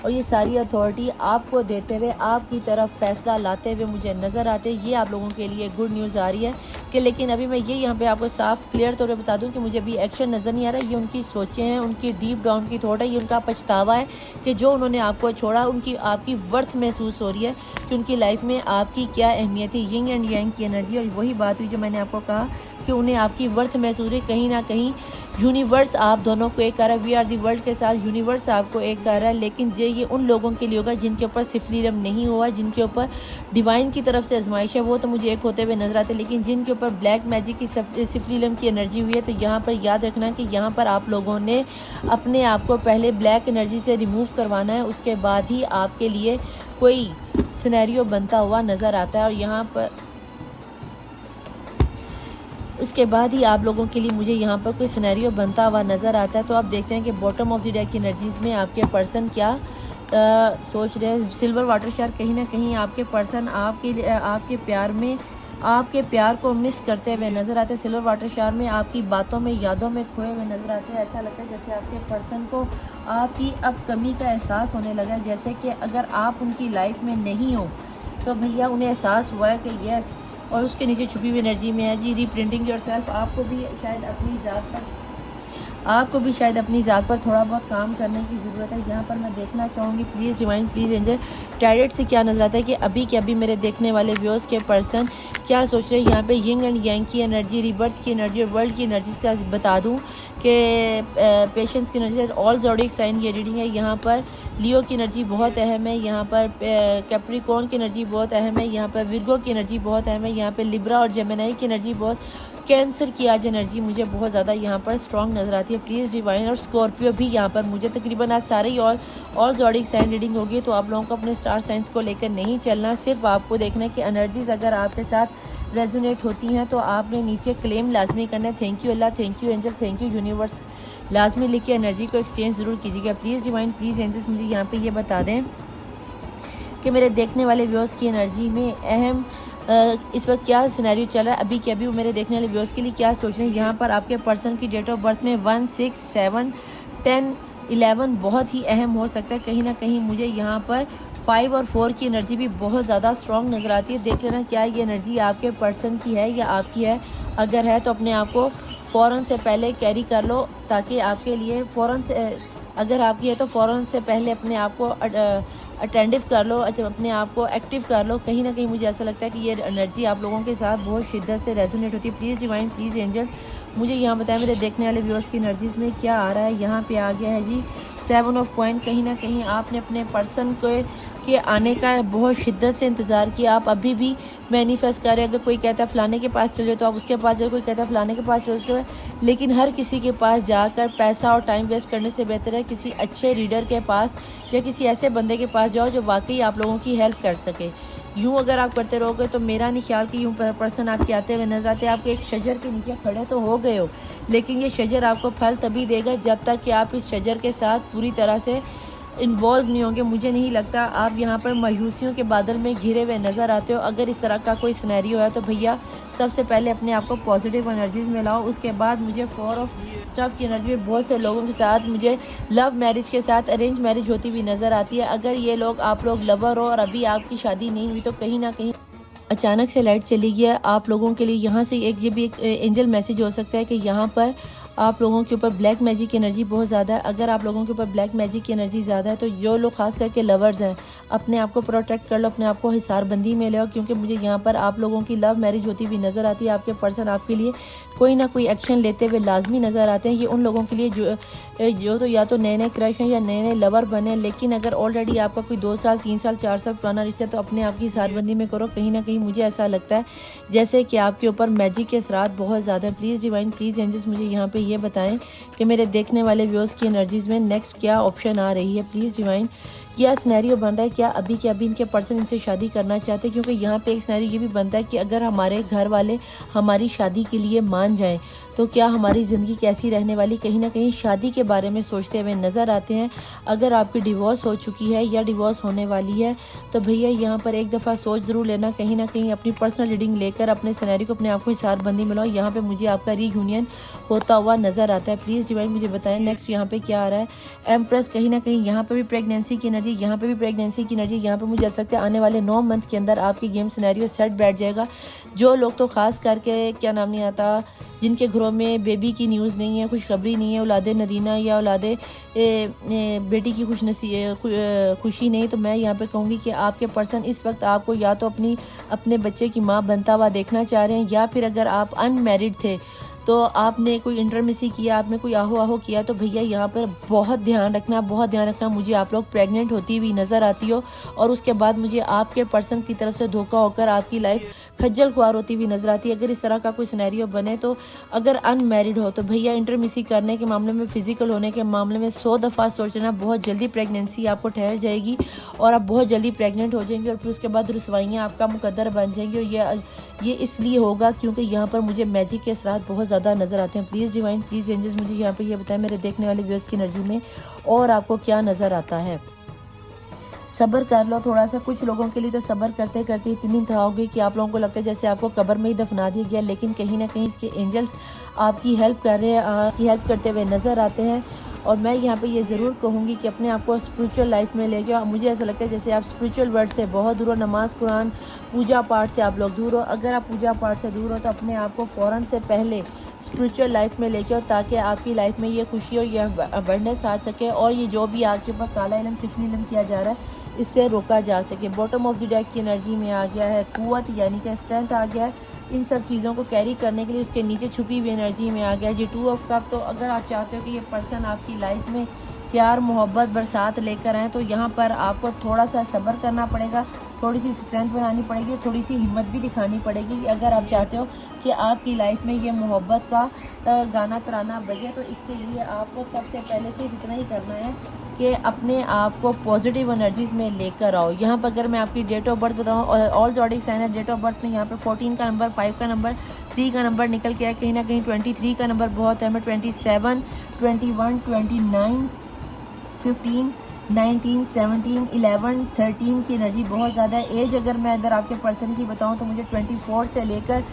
और ये सारी अथॉरिटी आपको देते हुए आपकी तरफ फैसला लाते हुए मुझे नज़र आते हैं। ये आप लोगों के लिए गुड न्यूज़ आ रही है कि, लेकिन अभी मैं ये यहाँ पे आपको साफ क्लियर तौर पे बता दूँ कि मुझे अभी एक्शन नज़र नहीं आ रहा। ये उनकी सोचें हैं, उनकी डीप डाउन की थॉट है, ये उनका पछतावा है कि जो उन्होंने आपको छोड़ा। उनकी आपकी वर्थ महसूस हो रही है कि उनकी लाइफ में आपकी क्या अहमियत है। यिंग एंड यांग की एनर्जी, और वही बात हुई जो मैंने आपको कहा कि उन्हें आपकी वर्थ महसूस है। कहीं ना कहीं यूनिवर्स आप दोनों को एक कर रहा है, वी आर दी वर्ल्ड के साथ यूनिवर्स आपको एक कर रहा है। लेकिन ये उन लोगों के लिए होगा जिनके ऊपर सिफलीलम नहीं हुआ, जिनके ऊपर डिवाइन की तरफ से आजमाइश है, वो तो मुझे एक होते हुए नजर आते हैं। लेकिन जिनके ऊपर ब्लैक मैजिक की सिफलीलम की एनर्जी हुई है, तो यहाँ पर याद रखना कि यहाँ पर आप लोगों ने अपने आप को पहले ब्लैक एनर्जी से रिमूव करवाना है, उसके बाद ही आपके लिए कोई सिनेरियो बनता हुआ नज़र आता है। और यहाँ पर उसके बाद ही आप लोगों के लिए मुझे यहाँ पर कोई सिनेरियो बनता हुआ नज़र आता है। तो आप देखते हैं कि बॉटम ऑफ द डेक की एनर्जीज़ में आपके पर्सन क्या सोच रहे हैं। सिल्वर वाटर शार्क, कहीं ना कहीं आपके पर्सन आपके प्यार में, आपके प्यार को मिस करते हुए नज़र आते हैं। सिल्वर वाटर शार्क में आपकी बातों में, यादों में खोए हुए नज़र आते हैं। ऐसा लगता है जैसे आपके पर्सन को आपकी अब कमी का एहसास होने लगा है, जैसे कि अगर आप उनकी लाइफ में नहीं हो तो भैया उन्हें एहसास हुआ है कि यस। और उसके नीचे छुपी हुई एनर्जी में है जी रीप्रिंटिंग योरसेल्फ। आपको भी शायद अपनी ज़ात पर थोड़ा बहुत काम करने की ज़रूरत है। यहाँ पर मैं देखना चाहूँगी, please divine, please angel, tarot से क्या नजर आता है कि अभी के अभी मेरे देखने वाले व्यूअर्स के पर्सन क्या सोच रहे हैं। यहाँ पे यिंग एंड यांग की एनर्जी, रिबर्थ की एनर्जी और वर्ल्ड की एनर्जीज का बता दूँ कि पेशेंस की एनर्जी, ऑल ज़ोडिक साइन ये रीडिंग है। यहाँ पर लियो की एनर्जी बहुत अहम है, यहाँ पर कैप्रिकॉर्न की एनर्जी बहुत अहम है, यहाँ पर विर्गो की एनर्जी बहुत अहम है, यहाँ पर लिब्रा और जेमिनी की एनर्जी बहुत, कैंसर की आज एनर्जी मुझे बहुत ज़्यादा यहाँ पर स्ट्रॉन्ग नज़र आती है। प्लीज़ डिवाइन, और स्कॉर्पियो भी यहाँ पर मुझे तकरीबन आज सारे ही और ज़ोडिक साइन रीडिंग होगी। तो आप लोगों को अपने स्टार साइंस को लेकर नहीं चलना, सिर्फ आपको देखना कि एनर्जीज अगर आपके साथ रेजोनेट होती हैं तो आपने नीचे क्लेम लाजमी करना है। Thank you Allah, thank you angel, thank you universe, लाजमी लिख के एनर्जी को एक्सचेंज ज़रूर कीजिएगा। प्लीज़ डिवाइन, प्लीज़ एंजल्स मुझे यहाँ पर ये बता दें कि मेरे देखने वाले व्यूअर्स की एनर्जी में अहम इस वक्त क्या सिनेरियो चल रहा है। अभी के अभी वो मेरे देखने वाले व्यूअर्स के लिए क्या सोच रहे हैं। यहाँ पर आपके पर्सन की डेट ऑफ बर्थ में 1, 6, 7, 10, 11 बहुत ही अहम हो सकता है। कहीं ना कहीं मुझे यहाँ पर 5 और 4 की एनर्जी भी बहुत ज़्यादा स्ट्रॉन्ग नज़र आती है। देख लेना क्या ये एनर्जी आपके पर्सन की है या आपकी है। अगर है तो अपने आप को फ़ौरन से पहले कैरी कर लो, ताकि आपके लिए फ़ौरन से, अगर आपकी है तो फ़ौरन से पहले अपने आप को अटेंटिव कर लो, अपने आप को एक्टिव कर लो। कहीं ना कहीं मुझे ऐसा लगता है कि ये एनर्जी आप लोगों के साथ बहुत शिद्दत से रेजोनेट होती है। प्लीज़ डिवाइन, प्लीज़ एंजल मुझे यहाँ बताएं मेरे देखने वाले व्यूअर्स की एनर्जीज़ में क्या आ रहा है। यहाँ पे आ गया है जी 7 ऑफ कॉइन। कहीं ना कहीं आपने अपने पर्सन के आने का बहुत शिद्दत से इंतज़ार किया। आप अभी भी मैनिफेस्ट कर रहे हैं। अगर कोई कहता है फ़लाने के पास चले तो आप उसके पास जाओ, कोई कहता है फ़लाने के पास चलो उसके पास, लेकिन हर किसी के पास जाकर पैसा और टाइम वेस्ट करने से बेहतर है किसी अच्छे रीडर के पास या किसी ऐसे बंदे के पास जाओ जो वाकई आप लोगों की हेल्प कर सके। यूँ अगर आप करते रहोगे तो मेरा नहीं ख्याल कि यूँ पर्सन आपके आते हुए नजर आते हैं। आप एक शजर के नीचे खड़े तो हो गए हो, लेकिन ये शजर आपको फल तभी देगा जब तक कि आप इस शजर के साथ पूरी तरह से इन्वॉल्व नहीं होंगे, मुझे नहीं लगता आप यहाँ पर मायूसियों के बादल में घिरे हुए नज़र आते हो। अगर इस तरह का कोई सिनेरियो है तो भैया सबसे पहले अपने आप को पॉजिटिव एनर्जीज़ में लाओ। उसके बाद मुझे 4 ऑफ स्टफ की एनर्जी में बहुत से लोगों के साथ मुझे लव मैरिज के साथ अरेंज मैरिज होती हुई नज़र आती है। अगर ये लोग आप लोग लवर हो और अभी आपकी शादी नहीं हुई तो कहीं ना कहीं अचानक से लाइट चली गई आप लोगों के लिए। यहाँ से ये भी एक एंजल मैसेज हो सकता है कि यहाँ पर आप लोगों के ऊपर ब्लैक मैजिक की एनर्जी बहुत ज़्यादा है। अगर आप लोगों के ऊपर ब्लैक मैजिक की एनर्जी ज़्यादा है तो जो लोग खास करके लवर्स हैं अपने आप को प्रोटेक्ट कर लो, अपने आप को हिसारबंदी में लो, क्योंकि मुझे यहाँ पर आप लोगों की लव मैरिज होती हुई नज़र आती है। आपके पर्सन आपके लिए कोई ना कोई एक्शन लेते हुए लाजमी नज़र आते हैं। ये उन लोगों के लिए जो तो या तो नए नए क्रश हैं या नए नए लवर बने, लेकिन अगर ऑलरेडी आपका कोई 2 साल 3 साल 4 साल पुराना रिश्ता है तो अपने आप की हिसारबंदी में करो। कहीं ना कहीं मुझे ऐसा लगता है जैसे कि आपके ऊपर मैजिक के असरात बहुत ज़्यादा है। प्लीज़ डिवाइन, प्लीज़ एंजल्स मुझे यहाँ पे ये बताएं कि मेरे देखने वाले व्यूअर्स की एनर्जीज़ में नेक्स्ट क्या ऑप्शन आ रही है। प्लीज़ डिवाइन, क्या सिनेरियो बन रहा है, क्या अभी के अभी इनके पर्सन इनसे शादी करना चाहते हैं? क्योंकि यहाँ पे एक सिनेरियो ये भी बनता है कि अगर हमारे घर वाले हमारी शादी के लिए मान जाएं तो क्या हमारी ज़िंदगी कैसी रहने वाली, कहीं ना कहीं शादी के बारे में सोचते हुए नज़र आते हैं। अगर आपकी डिवोर्स हो चुकी है या डिवोर्स होने वाली है तो भैया यहाँ पर एक दफ़ा सोच ज़रूर लेना, कहीं ना कहीं अपनी पर्सनल रीडिंग लेकर अपने सिनेरियो को अपने आप को हिसारबंदी में लो। यहाँ पे मुझे आपका रीयूनियन होता हुआ नज़र आता है। प्लीज़ डिवाइन मुझे बताएं नेक्स्ट यहाँ पे क्या आ रहा है। एम्प्रेस, कहीं ना कहीं यहाँ पे भी प्रेगनेंसी की एनर्जी, यहाँ पे भी प्रेगनेंसी की एनर्जी। यहाँ पे मुझे ऐसा लगता है आने वाले 9 मंथ के अंदर आपकी गेम सिनेरियो सेट बैठ जाएगा। जो लोग तो खास करके क्या नाम नहीं आता, जिनके घरों में बेबी की न्यूज़ नहीं है, खुशखबरी नहीं है, औलादे नरीना या औलादे बेटी की खुशी नहीं, तो मैं यहाँ पे कहूँगी कि आपके पर्सन इस वक्त आपको या तो अपने बच्चे की माँ बनता हुआ देखना चाह रहे हैं, या फिर अगर आप अनमैरिड थे तो आपने कोई इंटरमिसी किया, आपने कोई आहो आहो किया, तो भैया यहाँ पर बहुत ध्यान रखना, बहुत ध्यान रखना। मुझे आप लोग प्रेग्नेंट होती हुई नज़र आती हो और उसके बाद मुझे आपके पर्सन की तरफ से धोखा होकर आपकी लाइफ खज्जल खुआर होती हुई नजर आती है। अगर इस तरह का कोई सिनेरियो बने तो अगर अनमैरिड हो तो भैया इंटरमिसी करने के मामले में, फिजिकल होने के मामले में 100 दफ़ा सोचना। बहुत जल्दी प्रेगनेंसी आपको ठहर जाएगी और आप बहुत जल्दी प्रेग्नेंट हो जाएंगे और फिर उसके बाद रुसवाइयाँ आपका मुकद्दर बन जाएंगी। और ये इसलिए होगा क्योंकि यहाँ पर मुझे मैजिक के असरात बहुत ज़्यादा नज़र आते हैं। प्लीज़ डिवाइन, प्लीज़ एंजल्स मुझे यहाँ पे ये बताएं मेरे देखने वाले व्यूअर्स की एनर्जी में और आपको क्या नज़र आता है। सब्र कर लो थोड़ा सा। कुछ लोगों के लिए तो सब्र करते करते इतनी थकाओगे कि आप लोगों को लगता है जैसे आपको कब्र में ही दफना दिया गया, लेकिन कहीं ना कहीं इसके एंजल्स आपकी हेल्प कर रहे हैं, आपकी हेल्प करते हुए नज़र आते हैं। और मैं यहाँ पे ये ज़रूर कहूँगी कि अपने आप को स्पिरिचुअल लाइफ में ले जाओ। मुझे ऐसा लगता है जैसे आप स्पिरिचुअल वर्ड से बहुत दूर हो, नमाज कुरान पूजा पाठ से आप लोग दूर हो। अगर आप पूजा पाठ से दूर हो तो अपने आप को फ़ौरन से पहले स्पिरिचुअल लाइफ में लेके आओ ताकि आपकी लाइफ में ये खुशी और ये अबंडेंस आ सके और ये जो भी आपके ऊपर काला इलम सिफली इलम किया जा रहा है इससे रोका जा सके। बॉटम ऑफ द डेक की एनर्जी में आ गया है कुव्वत यानी कि स्ट्रेंथ आ गया है इन सब चीज़ों को कैरी करने के लिए। उसके नीचे छुपी हुई एनर्जी में आ गया है जी 2 ऑफ कप। तो अगर आप चाहते हो कि ये पर्सन आपकी लाइफ में प्यार मोहब्बत बरसात लेकर आए तो यहाँ पर आपको थोड़ा सा सब्र करना पड़ेगा, थोड़ी सी स्ट्रेंथ बनानी पड़ेगी और थोड़ी सी हिम्मत भी दिखानी पड़ेगी कि अगर आप चाहते हो कि आपकी लाइफ में ये मोहब्बत का गाना तराना बजे। तो इसके लिए आपको सबसे पहले सिर्फ इतना ही करना है कि अपने आप को पॉजिटिव एनर्जीज़ में लेकर आओ। यहाँ पर अगर मैं आपकी डेट ऑफ बर्थ बताऊँ और ऑल जॉडिक साइन है डेट ऑफ बर्थ में, यहाँ पर 14 का नंबर, 5 का नंबर, 3 का नंबर निकल के आया। कहीं ना कहीं 23 का नंबर बहुत है। मैं 27, 21, 29, 15, 19, 17, 11, 13 की एनर्जी बहुत ज़्यादा है। एज अगर मैं अगर आपके पर्सन की बताऊं तो मुझे 24 से लेकर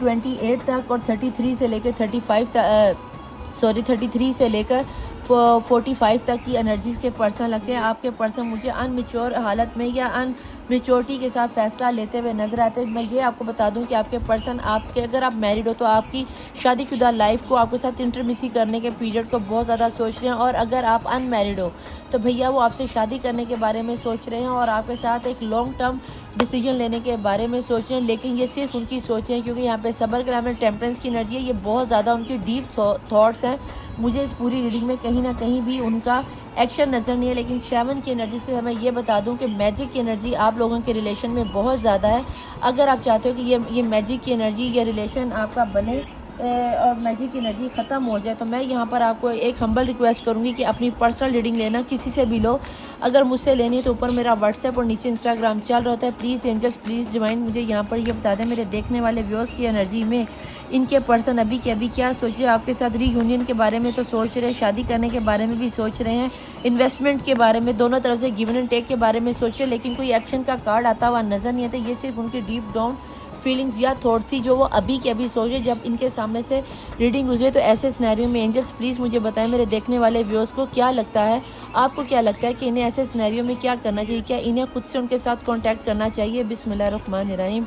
28 तक और 33 से लेकर 33 से लेकर 45 तक की एनर्जीज़ के पर्सन लगते हैं। आपके पर्सन मुझे अनमेच्योर हालत में या अनमेच्योरिटी के साथ फैसला लेते हुए नजर आते हैं। मैं ये आपको बता दूं कि आपके पर्सन आपके अगर आप मैरिड हो तो आपकी शादीशुदा लाइफ को आपके साथ इंटरमिसी करने के पीरियड को बहुत ज़्यादा सोच रहे हैं, और अगर आप अनमैरिड हो तो भैया वो आपसे शादी करने के बारे में सोच रहे हैं और आपके साथ एक लॉन्ग टर्म डिसीजन लेने के बारे में सोच रहे हैं। लेकिन ये सिर्फ उनकी सोचें हैं क्योंकि यहाँ पे सब्र के नाम में टेम्परेंस की एनर्जी है। ये बहुत ज़्यादा उनकी डीप थॉट्स हैं। मुझे इस पूरी रीडिंग में कहीं ना कहीं भी उनका एक्शन नज़र नहीं है। लेकिन 7 की एनर्जीज़ के मैं ये बता दूं कि मैजिक की एनर्जी आप लोगों के रिलेशन में बहुत ज़्यादा है। अगर आप चाहते हो कि ये मैजिक की एनर्जी या रिलेशन आपका बने और मैजिक एनर्जी ख़त्म हो जाए, तो मैं यहाँ पर आपको एक हम्बल रिक्वेस्ट करूँगी कि अपनी पर्सनल रीडिंग लेना किसी से भी लो। अगर मुझसे लेनी है तो ऊपर मेरा व्हाट्सएप और नीचे इंस्टाग्राम चल रहा होता है। प्लीज़ एंजल्स प्लीज़ डिवाइन मुझे यहाँ पर ये बता दें मेरे देखने वाले व्यूअर्स की एनर्जी में इनके पर्सन अभी के अभी क्या सोच रहे हैं आपके साथ। रीयूनियन के बारे में तो सोच रहे हैं, शादी करने के बारे में भी सोच रहे हैं, इन्वेस्टमेंट के बारे में, दोनों तरफ से गिवन एंड टेक के बारे में सोच रहे हैं, लेकिन कोई एक्शन का कार्ड आता हुआ नज़र नहीं आता। ये सिर्फ उनकी डीप डाउन फीलिंग्स या थॉट थी जो वो अभी के अभी सोचे जब इनके सामने से रीडिंग गुजरे। तो ऐसे सिनेरियो में एंजल्स प्लीज़ मुझे बताएं मेरे देखने वाले व्यूअर्स को क्या लगता है, आपको क्या लगता है कि इन्हें ऐसे सिनेरियो में क्या करना चाहिए, क्या इन्हें खुद से उनके साथ कांटेक्ट करना चाहिए। बिस्मिल्लाहिर्रहमानिर्रहीम।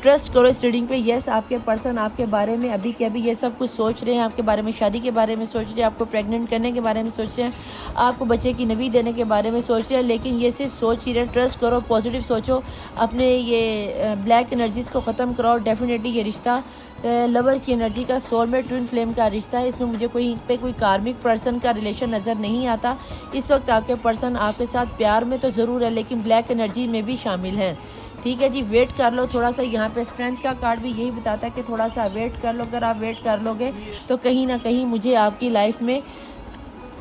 ट्रस्ट करो इस रीडिंग पे। यस, आपके पर्सन आपके बारे में अभी के अभी ये सब कुछ सोच रहे हैं, आपके बारे में, शादी के बारे में सोच रहे हैं, आपको प्रेग्नेंट करने के बारे में सोच रहे हैं, आपको बच्चे की नवी देने के बारे में सोच रहे हैं, लेकिन ये सिर्फ सोच ही रहे। ट्रस्ट करो, पॉजिटिव सोचो, अपने ये ब्लैक एनर्जीज़ को ख़त्म कराओ। डेफिनेटली ये रिश्ता लवर की एनर्जी का सोलमेट ट्विन फ्लेम का रिश्ता है। इसमें मुझे कोई कार्मिक पर्सन का रिलेशन नज़र नहीं आता। इस वक्त आपके पर्सन आपके साथ प्यार में तो ज़रूर है, लेकिन ब्लैक एनर्जी में भी शामिल हैं। ठीक है जी, वेट कर लो थोड़ा सा। यहाँ पे स्ट्रेंथ का कार्ड भी यही बताता है कि थोड़ा सा वेट कर लो। अगर आप वेट कर लोगे तो कहीं ना कहीं मुझे आपकी लाइफ में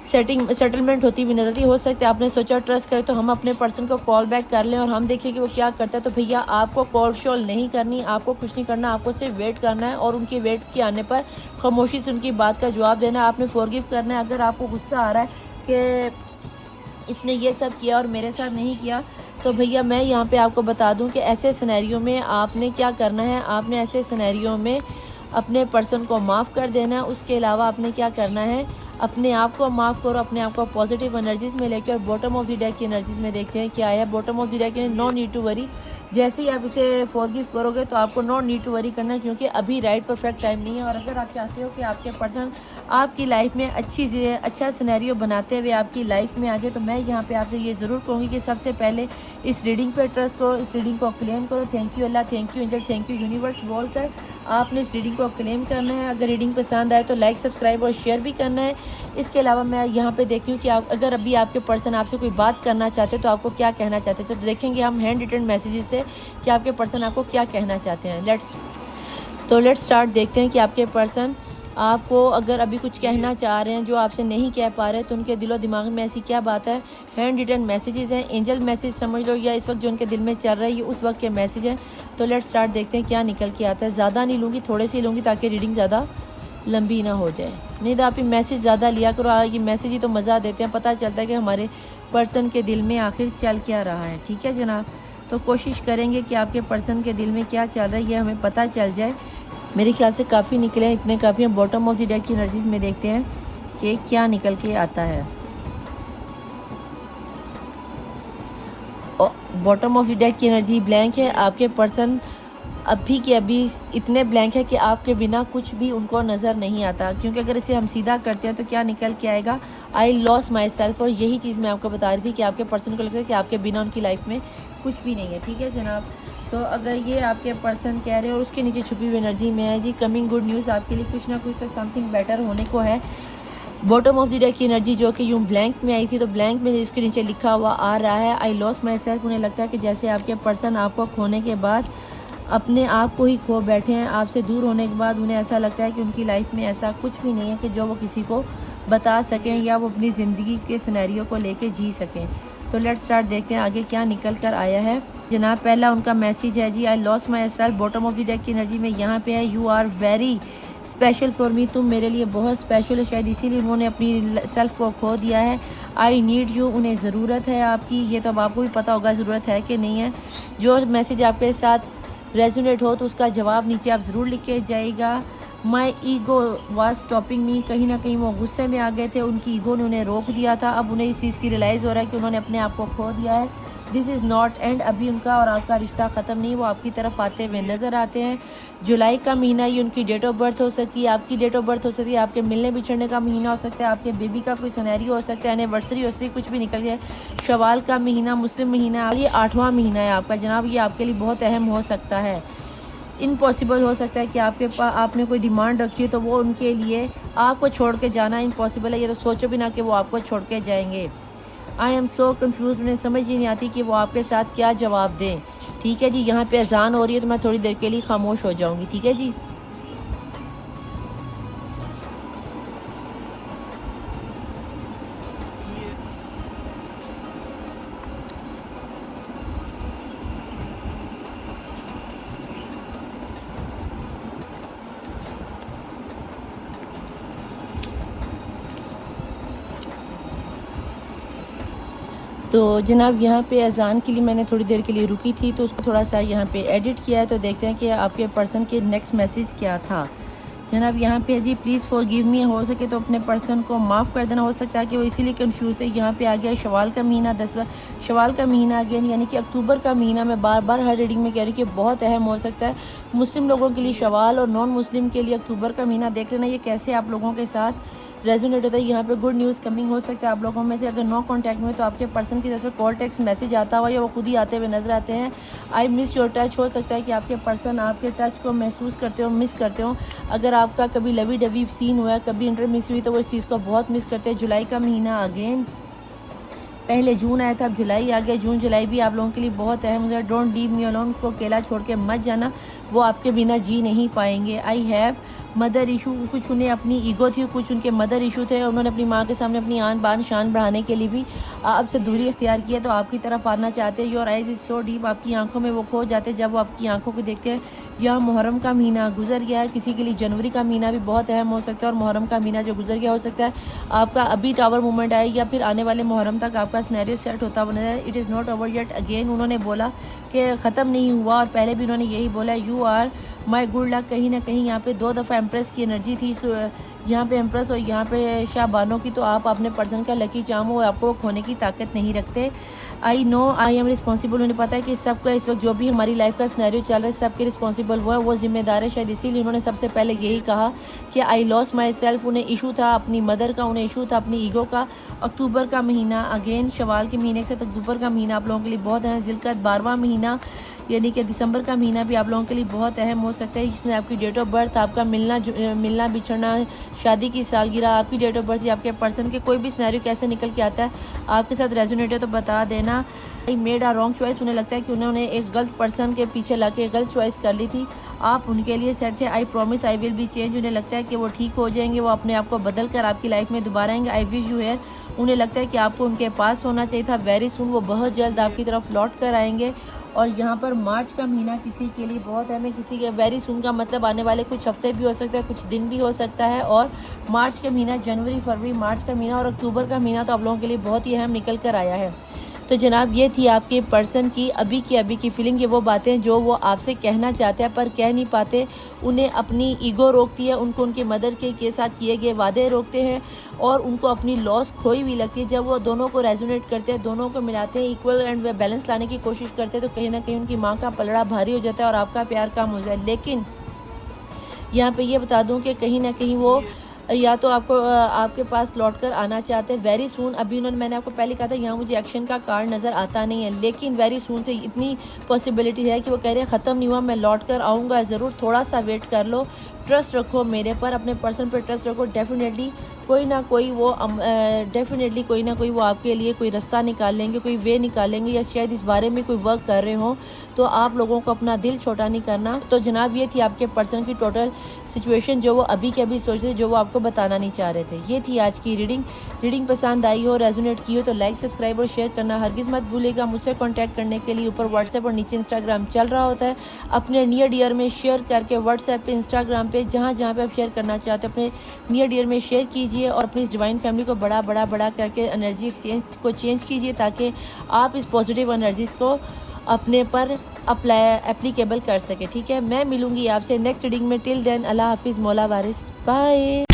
सेटलमेंट होती हुई नजर आती। हो सकता है आपने सोचा ट्रस्ट करे तो हम अपने पर्सन को कॉल बैक कर लें और हम देखें कि वो क्या करता है। तो भैया आपको कॉल शॉल नहीं करनी, आपको कुछ नहीं करना, आपको सिर्फ वेट करना है और उनके वेट के आने पर खामोशी से उनकी बात का जवाब देना है। आपने फॉरगिव करना है। अगर आपको गुस्सा आ रहा है कि इसने ये सब किया और मेरे साथ नहीं किया, तो भैया मैं यहाँ पे आपको बता दूँ कि ऐसे सिनेरियो में आपने क्या करना है। आपने ऐसे सिनेरियो में अपने पर्सन को माफ़ कर देना है। उसके अलावा आपने क्या करना है, अपने आप को माफ़ करो, अपने आप को पॉजिटिव एनर्जीज़ में लेकर बॉटम ऑफ द डेक की एनर्जीज़ में देखते हैं क्या है। Bottom of the deck no need to worry. जैसे ही आप इसे फॉरगिव करोगे तो आपको नो नीड टू वरी करना है, क्योंकि अभी राइट परफेक्ट टाइम नहीं है। और अगर आप चाहते हो कि आपके पर्सन आपकी लाइफ में अच्छा सिनेरियो बनाते हुए आपकी लाइफ में आ जाए, तो मैं यहाँ पे आपसे ये ज़रूर कहूँगी कि सबसे पहले इस रीडिंग पे ट्रस्ट करो, इस रीडिंग को क्लेम करो। Thank you Allah, thank you angel, thank you universe बोलकर आपने इस रीडिंग को क्लेम करना है। अगर रीडिंग पसंद आए तो लाइक, सब्सक्राइब और शेयर भी करना है। इसके अलावा मैं यहाँ पे देखती हूँ कि आप अगर अभी आपके पर्सन आपसे कोई बात करना चाहते तो आपको क्या कहना चाहते थे। तो देखेंगे हम हैंड रिटन मैसेजेस से कि आपके पर्सन आपको क्या कहना चाहते हैं। Let's start. देखते हैं कि आपके पर्सन आपको अगर अभी कुछ कहना चाह रहे हैं जो आपसे नहीं कह पा रहे, तो उनके दिलो दिमाग में ऐसी क्या बात है। हैंड रिटन मैसेजेस हैं, एंजल मैसेज समझ लो, या इस वक्त जो उनके दिल में चल रहा है ये उस वक्त के मैसेज हैं। तो लेट्स स्टार्ट, देखते हैं क्या निकल के आता है। ज़्यादा नहीं लूँगी, थोड़े से लूँगी ताकि रीडिंग ज़्यादा लंबी ना हो जाए। नहीं तो आप ये मैसेज ज़्यादा लिया करो, ये मैसेज ही तो मज़ा देते हैं, पता चलता है कि हमारे पर्सन के दिल में आखिर चल क्या रहा है। ठीक है जनाब, तो कोशिश करेंगे कि आपके पर्सन के दिल में क्या चल रहा है ये हमें पता चल जाए। मेरे ख्याल से काफ़ी निकले हैं, इतने काफ़ी हैं। बॉटम ऑफ द डेक की एनर्जीज में देखते हैं कि क्या निकल के आता है। बॉटम ऑफ द डेक की एनर्जी ब्लैंक है। आपके पर्सन अभी के अभी इतने ब्लैंक है कि आपके बिना कुछ भी उनको नज़र नहीं आता, क्योंकि अगर इसे हम सीधा करते हैं तो क्या निकल के आएगा, आई लॉस माई सेल्फ। और यही चीज़ मैं आपको बता रही थी कि आपके पर्सन को लगता है कि आपके बिना उनकी लाइफ में कुछ भी नहीं है। ठीक है जनाब, तो अगर ये आपके पर्सन कह रहे हैं और उसके नीचे छुपी हुई एनर्जी में है जी कमिंग गुड न्यूज़ आपके लिए, कुछ ना कुछ तो समथिंग बेटर होने को है। बॉटम ऑफ द डेक की एनर्जी जो कि यूँ ब्लैंक में आई थी, तो ब्लैंक में इसके नीचे लिखा हुआ आ रहा है आई लॉस माई सेल्फ। उन्हें लगता है कि जैसे आपके पर्सन आपको खोने के बाद अपने आप को ही खो बैठे हैं। आपसे दूर होने के बाद उन्हें ऐसा लगता है कि उनकी लाइफ में ऐसा कुछ भी नहीं है कि जो वो किसी को बता सकें या वो अपनी ज़िंदगी के सिनेरियो को लेके जी सकें। तो लेट्स स्टार्ट, देखते हैं आगे क्या निकल कर आया है जनाब। पहला उनका मैसेज है जी I lost myself. Bottom of the deck की एनर्जी में यहाँ पे है you are very special for me. तुम मेरे लिए बहुत स्पेशल है, शायद इसीलिए उन्होंने अपनी सेल्फ को खो दिया है। आई नीड यू, उन्हें ज़रूरत है आपकी। ये तो अब आपको भी पता होगा ज़रूरत है कि नहीं है। जो मैसेज आपके साथ रेजोनेट हो तो उसका जवाब नीचे आप ज़रूर लिख के जाइएगा। My ego was stopping me, कहीं ना कहीं वो गुस्से में आ गए थे, उनकी ईगो ने उन्हें रोक दिया था। अब उन्हें इस चीज़ की रियलाइज़ हो रहा है कि उन्होंने अपने आप को खो दिया है। दिस इज़ नॉट एंड, अभी उनका और आपका रिश्ता ख़त्म नहीं, वो आपकी तरफ आते हुए नज़र आते हैं। जुलाई का महीना, ये उनकी डेट ऑफ बर्थ हो सकती है, आपकी डेट ऑफ बर्थ हो सकती है, आपके मिलने बिछड़ने का महीना हो सकता है, आपके बेबी का कोई सिनेरियो हो सकता है, एनिवर्सरी हो सकती है, कुछ भी निकल जाए। शवाल का महीना, मुस्लिम महीना, ये 8वां महीना है आपका जनाब। ये आपके लिए बहुत अहम हो सकता है। इम्पॉसिबल हो सकता है कि आपने कोई डिमांड रखी है तो वो उनके लिए आपको छोड़ के जाना इम्पॉसिबल है। ये तो सोचो भी ना कि वो आपको छोड़ के जाएंगे। आई एम सो कन्फ्यूज, उन्हें समझ ही नहीं आती कि वो आपके साथ क्या जवाब दें। ठीक है जी, यहाँ पे अजान हो रही है तो मैं थोड़ी देर के लिए खामोश हो जाऊँगी। ठीक है जी, तो जनाब यहाँ पे अजान के लिए मैंने थोड़ी देर के लिए रुकी थी, तो उसको थोड़ा सा यहाँ पे एडिट किया है। तो देखते हैं कि आपके पर्सन के नेक्स्ट मैसेज क्या था। जनाब यहाँ पे जी, प्लीज़ फॉरगिव मी, हो सके तो अपने पर्सन को माफ़ कर देना। हो सकता है कि वो इसीलिए कंफ्यूज है। यहाँ पे आ गया शवाल का महीना, 10वां शवाल का महीना आ गया, यानी कि अक्टूबर का महीना। मैं बार बार हर रीडिंग में कह रही हूँ कि बहुत अहम हो सकता है मुस्लिम लोगों के लिए शवाल और नॉन मुस्लिम के लिए अक्टूबर का महीना। देख लेना ये कैसे आप लोगों के साथ रेजोनेट होता है। यहाँ पे गुड न्यूज़ कमिंग हो सकता है आप लोगों में से। अगर नो कॉन्टैक्ट में, तो आपके पर्सन की तरफ से कॉल टेक्स्ट मैसेज आता हुआ या वो खुद ही आते हुए नजर आते हैं। आई मिस योर टच, हो सकता है कि आपके पर्सन आपके टच को महसूस करते हो, मिस करते हो। अगर आपका कभी लवी डवी सीन हुआ है, कभी इंटर मिस हुई, तो वो इस चीज़ को बहुत मिस करते हैं। जुलाई का महीना अगेन, पहले जून आया था, अब जुलाई आ गया। जून जुलाई भी आप लोगों के लिए बहुत अहम है। डोंट लीव मी अलोन, उसको अकेला छोड़ के मत जाना, वो आपके बिना जी नहीं पाएंगे। आई हैव मदर इशू, कुछ उन्हें अपनी ईगो थी, कुछ उनके मदर इशू थे। उन्होंने अपनी माँ के सामने अपनी आन बान शान बढ़ाने के लिए भी आपसे दूरी इख्तियार की है, तो आपकी तरफ आना चाहते हैं। Your eyes is so deep, आपकी आंखों में वो खो जाते हैं जब वो आपकी आंखों को देखते हैं। यह मुहर्रम का महीना गुजर गया है, किसी के लिए जनवरी का महीना भी बहुत अहम हो सकता है, और मुहर्रम का महीना जो गुजर गया हो सकता है आपका अभी टावर मूवमेंट आए, या फिर आने वाले मुहर्रम तक आपका सिनेरियो सेट होता हुआ नजर। It is not over yet. Again उन्होंने बोला कि ख़त्म नहीं हुआ, और पहले भी उन्होंने यही बोला, you are my good luck. कहीं ना कहीं यहाँ पे 2 दफ़ा एम्प्रेस की एनर्जी थी, यहाँ पे एम्प्रेस और यहाँ पे शाबानों की। तो आप अपने पर्सन का लकी चार्म हो, आपको खोने की ताकत नहीं रखते। I know I am responsible, उन्हें पता है कि सबका इस वक्त जो भी हमारी लाइफ का सिनेरियो चल रहा है सबके रिस्पॉन्सिबल वो है, वो जिम्मेदार है। शायद इसीलिए उन्होंने सबसे पहले यही कहा कि आई लॉस माई सेल्फ। उन्हें इशू था अपनी मदर का, उन्हें इशू था अपनी ईगो का। अक्टूबर का महीना अगेन, शवाल के महीने से अक्टूबर का महीना आप लोगों के लिए बहुत है। जिलकत 12वां महीना, यानी कि दिसंबर का महीना भी आप लोगों के लिए बहुत अहम हो सकता है। इसमें आपकी डेट ऑफ बर्थ, आपका मिलना बिछड़ना, शादी की सालगिरह, आपकी डेट ऑफ बर्थ या आपके पर्सन के कोई भी सिनेरियो कैसे निकल के आता है आपके साथ रेजोनेट है तो बता देना। I made a wrong choice, उन्हें लगता है कि उन्होंने एक गलत पर्सन के पीछे ला के गलत चॉइस कर ली थी, आप उनके लिए सेट थे। I promise I will be change, उन्हें लगता है कि वो ठीक हो जाएंगे, वो अपने आप को बदल कर आपकी लाइफ में दोबारा आएंगे। आई विश यू हेयर, उन्हें लगता है कि आपको उनके पास होना चाहिए था। वेरी सुन, वो बहुत जल्द आपकी तरफ लौट कर आएंगे। और यहाँ पर मार्च का महीना किसी के लिए बहुत अहम है, किसी के वेरी सुन का मतलब आने वाले कुछ हफ्ते भी हो सकता है, कुछ दिन भी हो सकता है। और मार्च का महीना, जनवरी फरवरी मार्च का महीना और अक्टूबर का महीना तो आप लोगों के लिए बहुत ही अहम निकल कर आया है। तो जनाब ये थी आपके पर्सन की अभी की फीलिंग, ये वो बातें जो वो आपसे कहना चाहते हैं पर कह नहीं पाते। उन्हें अपनी ईगो रोकती है, उनको उनके मदर के साथ किए गए वादे रोकते हैं, और उनको अपनी लॉस खोई हुई लगती है। जब वो दोनों को रेजोनेट करते हैं, दोनों को मिलाते हैं, इक्वल एंड बैलेंस लाने की कोशिश करते हैं, तो कहीं ना कहीं उनकी माँ का पलड़ा भारी हो जाता है और आपका प्यार कम हो जाए। लेकिन यहाँ पे ये बता दूँ कि कहीं ना कहीं वो या तो आपको आपके पास लौट कर आना चाहते हैं वेरी सून। अभी उन्होंने, मैंने आपको पहले कहा था यहाँ मुझे एक्शन का कार्ड नज़र आता नहीं है, लेकिन वेरी सून से इतनी पॉसिबिलिटी है कि वो कह रहे हैं ख़त्म नहीं हुआ, मैं लौट कर आऊँगा ज़रूर, थोड़ा सा वेट कर लो, ट्रस्ट रखो मेरे पर, अपने पर्सन पर ट्रस्ट रखो। डेफिनेटली कोई ना कोई वो आपके लिए कोई रास्ता निकाल लेंगे, कोई वे निकाल लेंगे, या शायद इस बारे में कोई वर्क कर रहे हो। तो आप लोगों को अपना दिल छोटा नहीं करना। तो जनाब ये थी आपके पर्सन की टोटल सिचुएशन, जो वो अभी के अभी सोच रहे, जो वो आपको बताना नहीं चाह रहे थे। ये थी आज की रीडिंग पसंद आई हो, रेजोनेट की हो, तो लाइक सब्सक्राइब और शेयर करना हरगिज़ मत भूलिएगा। मुझसे कॉन्टैक्ट करने के लिए ऊपर व्हाट्सएप और नीचे इंस्टाग्राम चल रहा होता है, अपने नियर डियर में शेयर करके व्हाट्सएप पे, इंस्टाग्राम पे, जहाँ पे आप शेयर करना चाहते हैं अपने नियर डियर में शेयर कीजिए, और अपनी इस डिवाइन फैमिली को बड़ा करके एनर्जी एक्सचेंज को चेंज कीजिए, ताकि आप इस पॉजिटिव एनर्जीज को अपने पर एप्लीकेबल कर सके। ठीक है, मैं मिलूंगी आपसे नेक्स्ट रीडिंग में। टिल देन अल्लाह हाफिज़, मौला वारिस, बाय।